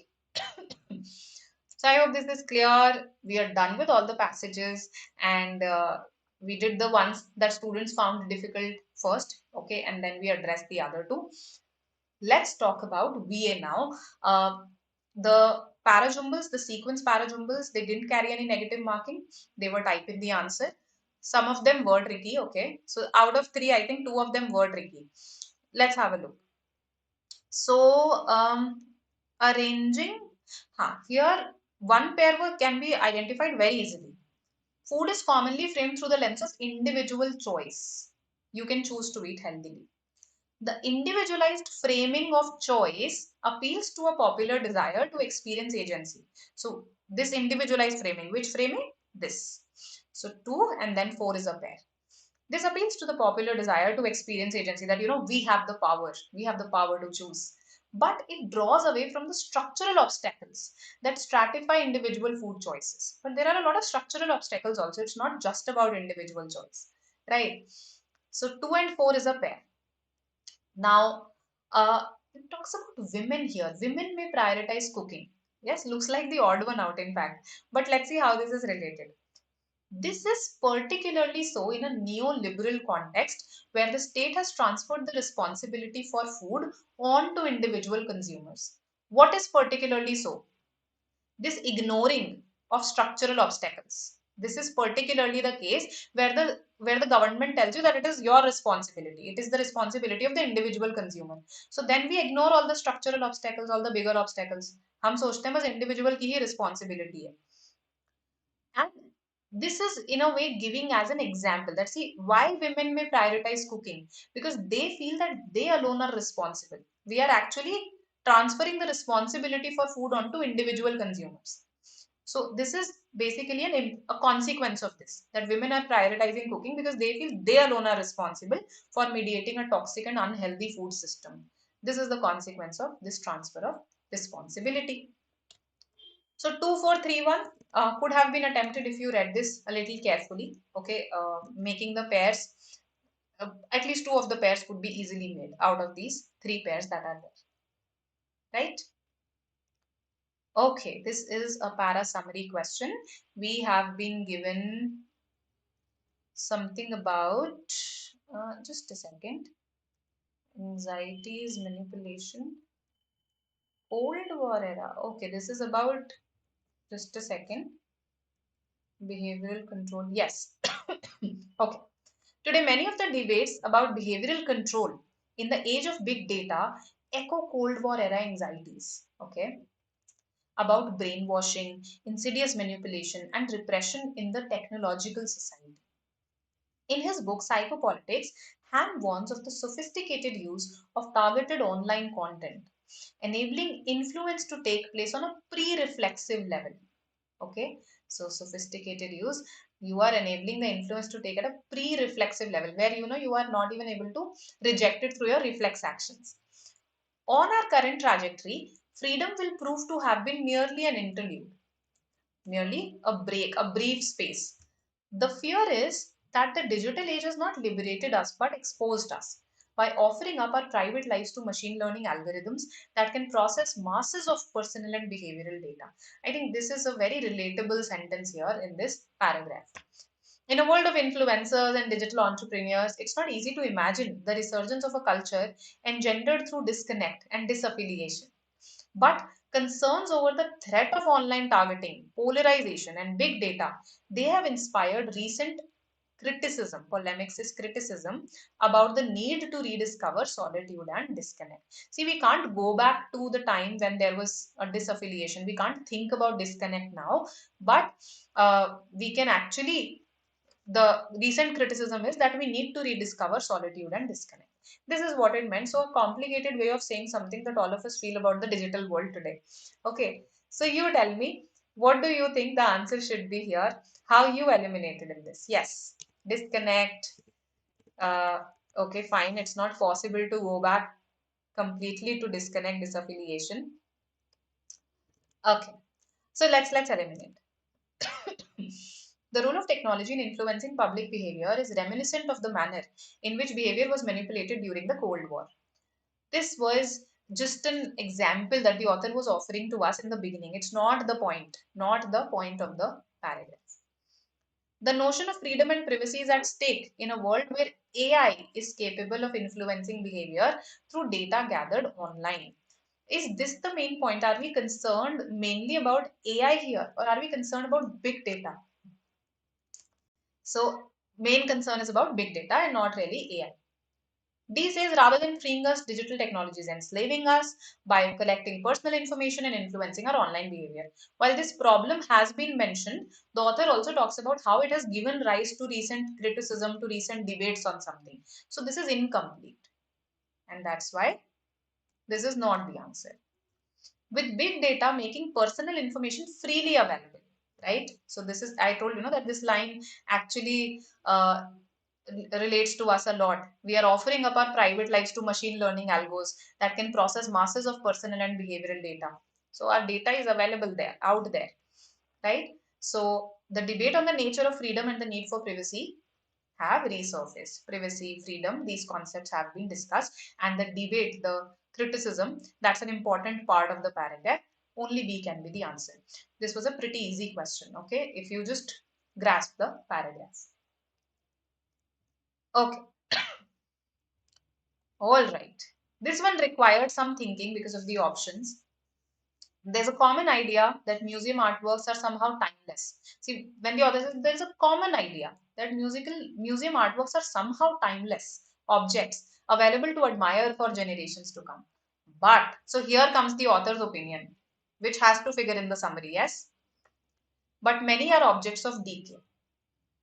So I hope this is clear. We are done with all the passages, and we did the ones that students found difficult first. Okay, and then we addressed the other two. Let's talk about VA now. The parajumbles, the sequence parajumbles, they didn't carry any negative marking. They were type in the answer. Some of them were tricky, okay. So out of three, I think two of them were tricky. Let's have a look. So arranging, here one pair can be identified very easily. Food is commonly framed through the lens of individual choice. You can choose to eat healthily. The individualized framing of choice appeals to a popular desire to experience agency. So, this individualized framing, which framing? This. So, 2 and then 4 is a pair. This appeals to the popular desire to experience agency, that we have the power to choose. But it draws away from the structural obstacles that stratify individual food choices. But there are a lot of structural obstacles also. It's not just about individual choice, right? So 2 and 4 is a pair. Now, it talks about women here. Women may prioritize cooking. Yes, looks like the odd one out, in fact. But let's see how this is related. This is particularly so in a neoliberal context where the state has transferred the responsibility for food onto individual consumers. What is particularly so? This ignoring of structural obstacles. This is particularly the case where the government tells you that it is your responsibility. It is the responsibility of the individual consumer. So then we ignore all the structural obstacles, all the bigger obstacles. हम सोचते हैं बस individual की ही responsibility है. And this is in a way giving as an example that see why women may prioritize cooking, because they feel that they alone are responsible. We are actually transferring the responsibility for food onto individual consumers. So this is basically a consequence of this, that women are prioritizing cooking because they feel they alone are responsible for mediating a toxic and unhealthy food system. This is the consequence of this transfer of responsibility. So 2431 could have been attempted if you read this a little carefully. Okay, making the pairs, at least two of the pairs could be easily made out of these three pairs that are there, right? Okay, this is a para summary question. We have been given something about, just a second, anxieties, manipulation, Cold War era. Okay, this is about, just a second, behavioral control. Yes. Okay. Today, many of the debates about behavioral control in the age of big data echo Cold War era anxieties, okay, about brainwashing, insidious manipulation, and repression in the technological society. In his book Psychopolitics, Han warns of the sophisticated use of targeted online content, enabling influence to take place on a pre-reflexive level. Okay, so sophisticated use, you are enabling the influence to take at a pre-reflexive level where you are not even able to reject it through your reflex actions. On our current trajectory, freedom will prove to have been merely an interlude, merely a break, a brief space. The fear is that the digital age has not liberated us but exposed us by offering up our private lives to machine learning algorithms that can process masses of personal and behavioral data. I think this is a very relatable sentence here in this paragraph. In a world of influencers and digital entrepreneurs, it's not easy to imagine the resurgence of a culture engendered through disconnect and disaffiliation. But concerns over the threat of online targeting, polarization, and big data, they have inspired recent criticism, polemics is criticism, about the need to rediscover solitude and disconnect. See, we can't go back to the time when there was a disaffiliation. We can't think about disconnect now, but we can actually, the recent criticism is that we need to rediscover solitude and disconnect. This is what it meant. So, a complicated way of saying something that all of us feel about the digital world today. Okay, so you tell me, what do you think the answer should be here? How you eliminated in this? Yes, disconnect. Okay, fine. It's not possible to go back completely to disconnect disaffiliation. Okay, so let's eliminate. The role of technology in influencing public behavior is reminiscent of the manner in which behavior was manipulated during the Cold War. This was just an example that the author was offering to us in the beginning. It's not the point, not the point of the paragraph. The notion of freedom and privacy is at stake in a world where AI is capable of influencing behavior through data gathered online. Is this the main point? Are we concerned mainly about AI here, or are we concerned about big data? So main concern is about big data and not really AI. D says rather than freeing us, digital technologies enslaving us by collecting personal information and influencing our online behavior. While this problem has been mentioned, the author also talks about how it has given rise to recent criticism, to recent debates on something. So this is incomplete. And that's why this is not the answer. With big data making personal information freely available, right? So this is, I told that this line actually relates to us a lot. We are offering up our private lives to machine learning algos that can process masses of personal and behavioral data. So our data is available there, out there, right? So the debate on the nature of freedom and the need for privacy have resurfaced. Privacy, freedom, these concepts have been discussed, and the debate, the criticism, that's an important part of the paragraph. Only B can be the answer. This was a pretty easy question, okay, if you just grasp the paragraph. Okay, all right. This one required some thinking because of the options. There's a common idea that museum artworks are somehow timeless. See, when the author says there's a common idea that museum artworks are somehow timeless objects available to admire for generations to come. But so here comes the author's opinion, which has to figure in the summary, yes. But many are objects of decay.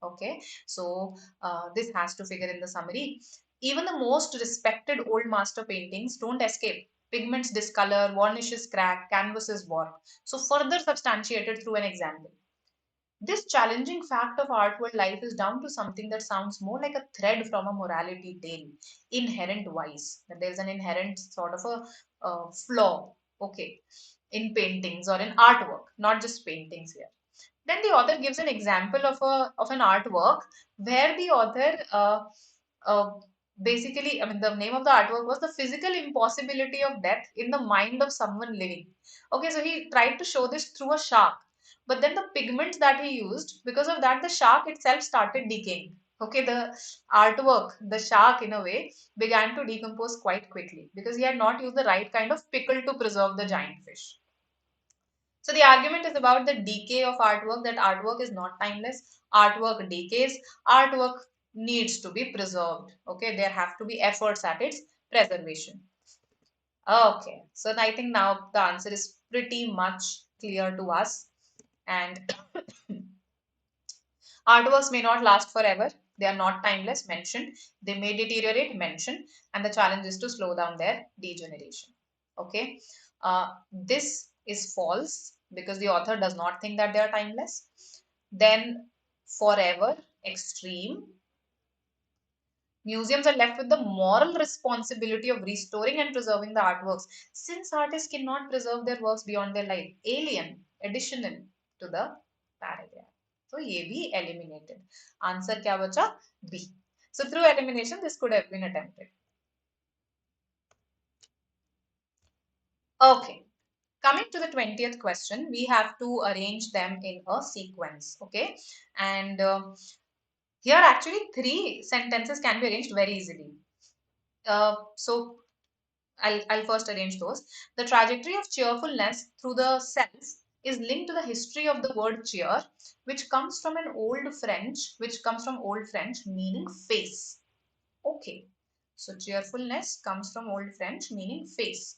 Okay, so this has to figure in the summary. Even the most respected old master paintings don't escape. Pigments discolor, varnishes crack, canvases warp. So further substantiated through an example. This challenging fact of outward life is down to something that sounds more like a thread from a morality tale, inherent vice. That there is an inherent sort of a flaw, okay, in paintings or in artwork, not just paintings here. Then the author gives an example of an artwork where the author uh, basically, I mean, the name of the artwork was the physical impossibility of death in the mind of someone living. Okay, so he tried to show this through a shark, but then the pigments that he used, because of that, the shark itself started decaying. Okay, the artwork, the shark in a way, began to decompose quite quickly because he had not used the right kind of pickle to preserve the giant fish. So the argument is about the decay of artwork, that artwork is not timeless. Artwork decays. Artwork needs to be preserved. Okay, there have to be efforts at its preservation. Okay, so I think now the answer is pretty much clear to us. And artworks may not last forever. They are not timeless, mentioned. They may deteriorate, mentioned. And the challenge is to slow down their degeneration. Okay. This is false because the author does not think that they are timeless. Then forever, extreme. Museums are left with the moral responsibility of restoring and preserving the artworks, since artists cannot preserve their works beyond their life. Alien, additional to the paragraph. So ये भी eliminated. Answer क्या बचा? B. So through elimination, this could have been attempted. Okay. Coming to the 20th question, we have to arrange them in a sequence. Okay. And here actually 3 sentences can be arranged very easily. So I'll first arrange those. The trajectory of cheerfulness through the cells is linked to the history of the word cheer, which comes from Old French, meaning face. Okay. So cheerfulness comes from Old French, meaning face.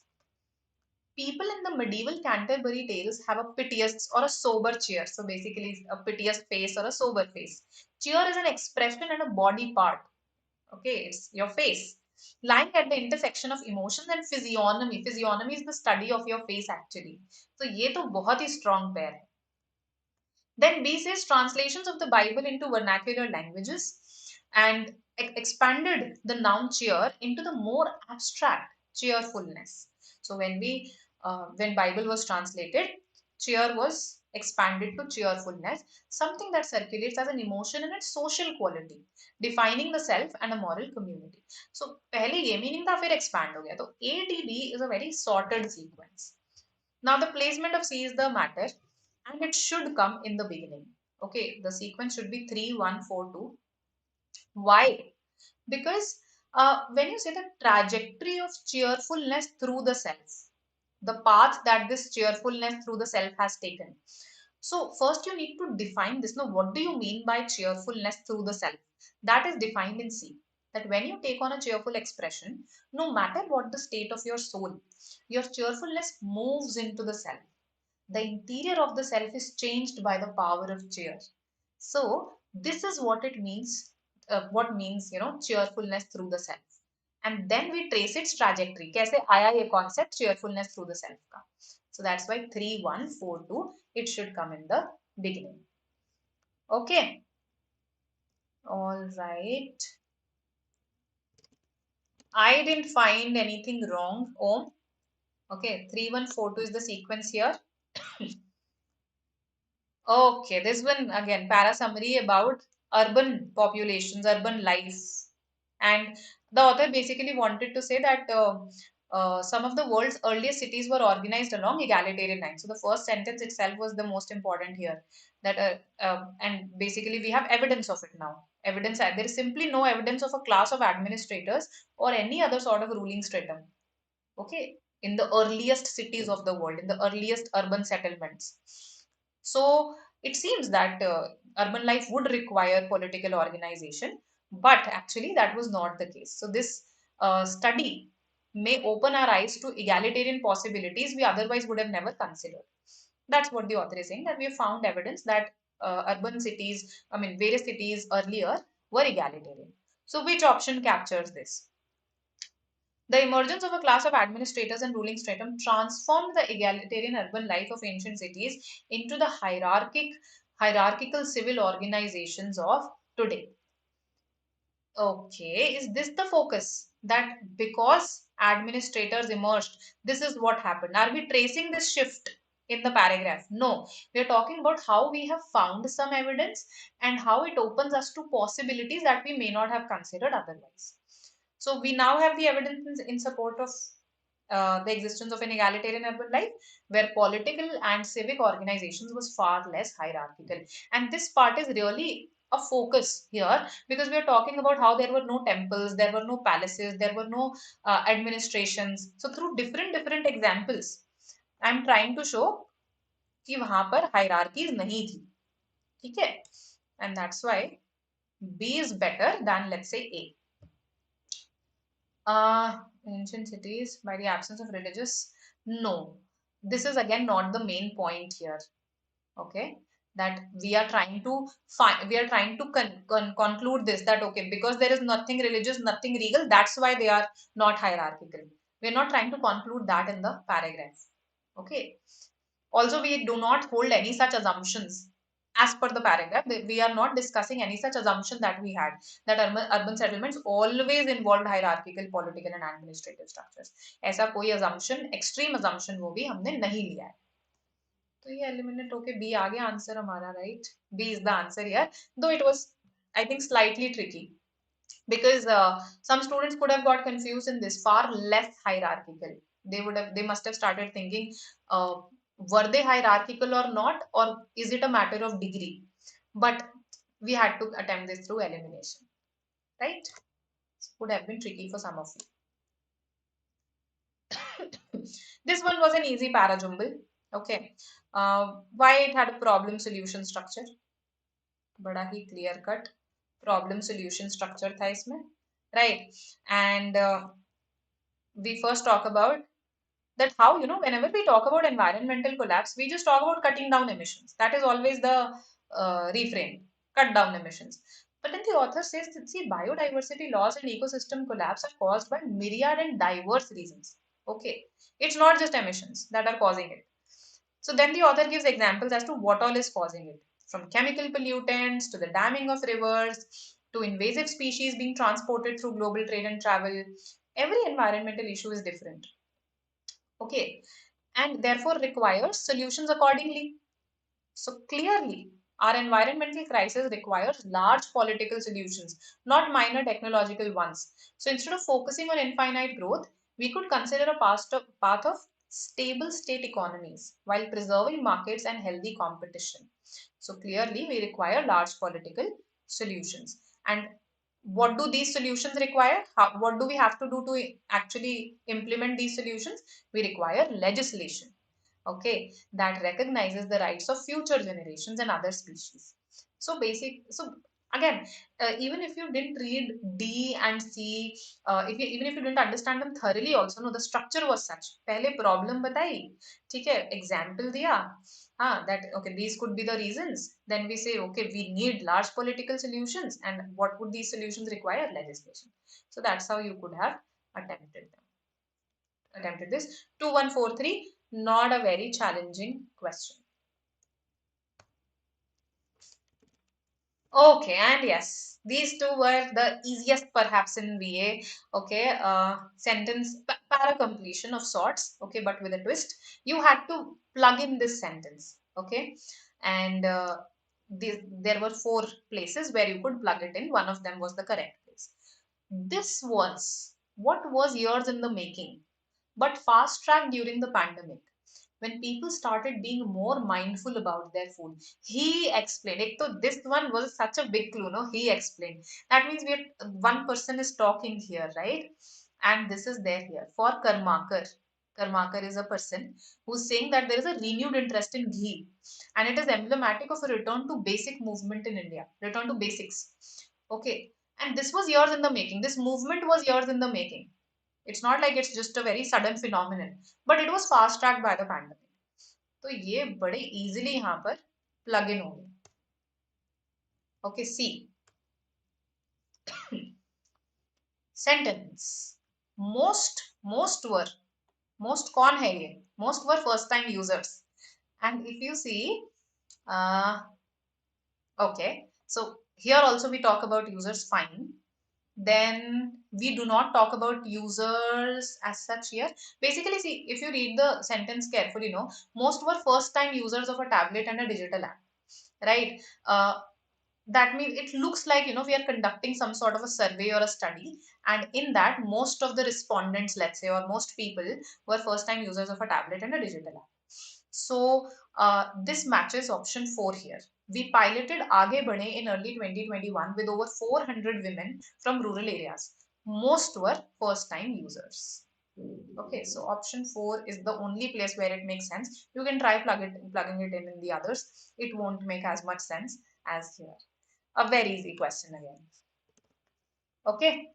People in the medieval Canterbury tales have a piteous or a sober cheer. So basically a piteous face or a sober face. Cheer is an expression and a body part. Okay, it's your face. Lying at the intersection of emotions and physiognomy. Physiognomy is the study of your face actually. So ये तो बहुत ही strong pair है. Then B says translations of the Bible into vernacular languages and expanded the noun cheer into the more abstract cheerfulness. So when Bible was translated, cheer was expanded to cheerfulness, something that circulates as an emotion and its social quality, defining the self and a moral community. So पहले ये meaning था, फिर expand हो गया. तो ADB is a very sorted sequence. Now the placement of C is the matter, and it should come in the beginning. Okay, the sequence should be 3, 1, 4, 2. Why? Because when you say the trajectory of cheerfulness through the cells, the path that this cheerfulness through the self has taken. So first you need to define this. Now, what do you mean by cheerfulness through the self? That is defined in C. That when you take on a cheerful expression, no matter what the state of your soul, your cheerfulness moves into the self. The interior of the self is changed by the power of cheer. So this is what it means. What means cheerfulness through the self. And then we trace its trajectory. कैसे आया ये concept cheerfulness through the self का. So that's why 3142 it should come in the beginning. Okay. All right. I didn't find anything wrong. Oh, okay. 3142 is the sequence here. Okay, this one again, para summary about urban populations, urban life. And the author basically wanted to say that some of the world's earliest cities were organized along egalitarian lines. So the first sentence itself was the most important here. That and basically we have evidence of it now. Evidence, there is simply no evidence of a class of administrators or any other sort of ruling stratum. Okay, in the earliest cities of the world, in the earliest urban settlements. So it seems that urban life would require political organization, but actually that was not the case. So this study may open our eyes to egalitarian possibilities we otherwise would have never considered. That's what the author is saying, that we have found evidence that urban cities, I mean various cities earlier were egalitarian. So which option captures this? The emergence of a class of administrators and ruling stratum transformed the egalitarian urban life of ancient cities into the hierarchical civil organizations of today. Okay, is this the focus? That because administrators emerged, this is what happened. Are we tracing this shift in the paragraph? No, we are talking about how we have found some evidence and how it opens us to possibilities that we may not have considered otherwise. So we now have the evidence in support of the existence of an egalitarian urban life where political and civic organizations was far less hierarchical. And this part is really a focus here because we are talking about how there were no temples, there were no palaces, there were no administrations. So through different examples, I am trying to show कि वहां पर hierarchies नहीं थी. ठीक है? And that's why B is better than let's say A. Ancient cities by the absence of religious. No, this is again not the main point here. Okay, that we are trying to find, we are trying to conclude this, that okay, because there is nothing religious, nothing regal, that's why they are not hierarchical. We are not trying to conclude that in the paragraph. Okay. Also, we do not hold any such assumptions as per the paragraph. We are not discussing any such assumption that we had, that urban settlements always involved hierarchical, political and administrative structures. ऐसा कोई assumption, extreme assumption वो भी हमने नहीं लिया है. तो ये eliminate होके B आ गया आंसर हमारा, right? B is the answer here. Though it was, I think, slightly tricky because some students could have got confused in this. Far less hierarchical. They must have started thinking, were they hierarchical or not, or is it a matter of degree? But we had to attempt this through elimination, right? Would have been tricky for some of you. This one was an easy parajumble. Okay, why it had a problem solution structure? बड़ा ही clear cut problem solution structure था इसमें, right? And we first talk about that how, whenever we talk about environmental collapse, we just talk about cutting down emissions. That is always the refrain, cut down emissions. But then the author says that, see, biodiversity loss and ecosystem collapse are caused by myriad and diverse reasons. Okay, it's not just emissions that are causing it. So then the author gives examples as to what all is causing it, from chemical pollutants to the damming of rivers to invasive species being transported through global trade and travel. Every environmental issue is different. Okay, and therefore requires solutions accordingly. So clearly, our environmental crisis requires large political solutions, not minor technological ones. So instead of focusing on infinite growth, we could consider a path of stable state economies while preserving markets and healthy competition. So clearly, we require large political solutions. And What do these solutions require? What do we have to do to actually implement these solutions? We require legislation, okay, that recognizes the rights of future generations and other species. So again, even if you didn't read D and C, even if you didn't understand them thoroughly, also no, the structure was such. पहले problem बताई, ठीक है, example दिया, हाँ, that okay, these could be the reasons. Then we say, okay, we need large political solutions, and what would these solutions require? Legislation. So that's how you could have attempted them. Attempted this. 2143, not a very challenging question. Okay, and yes, these two were the easiest perhaps in VA. Okay, sentence para completion of sorts. Okay, but with a twist. You had to plug in this sentence. Okay, and there were four places where you could plug it in. One of them was the correct place. This was what was years in the making, but fast tracked during the pandemic when people started being more mindful about their food. He explained it. So this one was such a big clue, no? He explained. That means one person is talking here, right? And this is there here. For Karmakar. Karmakar is a person who's saying that there is a renewed interest in ghee. And it is emblematic of a return to basic movement in India. Return to basics. Okay. And this was years in the making. This movement was years in the making. It's not like it's just a very sudden phenomenon, but it was fast tracked by the pandemic. तो ये बड़े easily यहाँ पर plug in हो गए. Okay, सी sentence. Most कौन है ये? Most were first time users. And if you see, okay, so here also we talk about users, fine. Then we do not talk about users as such here. Basically, see, if you read the sentence carefully, no, most were first time users of a tablet and a digital app, right? That means it looks like, we are conducting some sort of a survey or a study, and in that most of the respondents, let's say, or most people were first time users of a tablet and a digital app. So this matches option 4 here. We piloted Aage Badhe in early 2021 with over 400 women from rural areas. Most were first time users. Okay, so option 4 is the only place where it makes sense. You can try plugging it in the others. It won't make as much sense as here. A very easy question again. Okay.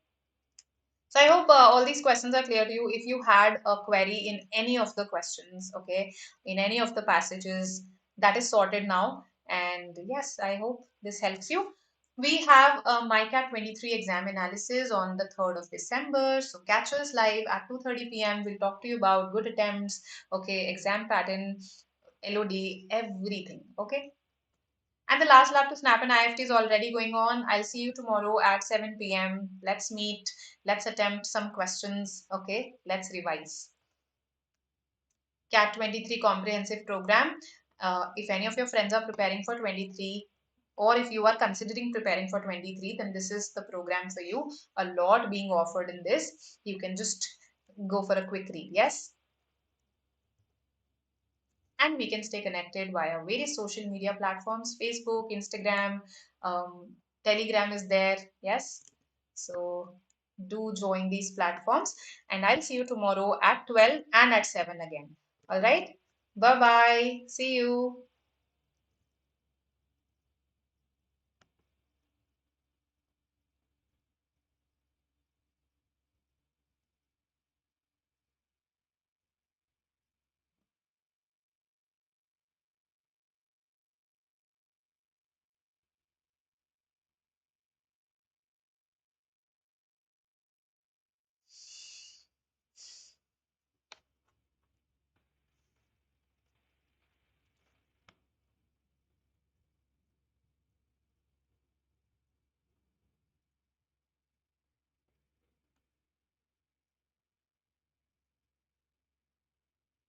So I hope all these questions are clear to you. If you had a query in any of the questions, okay, in any of the passages, that is sorted now. And yes, I hope this helps you. We have a MyCat 23 exam analysis on the 3rd of December. So catch us live at 2:30 p.m. We'll talk to you about good attempts, okay, exam pattern, LOD, everything, okay. And the last lap to Snap and IFT is already going on. I'll see you tomorrow at 7 p.m. Let's meet. Let's attempt some questions. Okay, let's revise. CAT 23 comprehensive program. If any of your friends are preparing for 23, or if you are considering preparing for 23, then this is the program for you. A lot being offered in this. You can just go for a quick read. Yes. And we can stay connected via various social media platforms. Facebook, Instagram, um, Telegram is there. Yes, so do join these platforms, and I'll see you tomorrow at 12 and at 7 again. All right, bye bye, see you.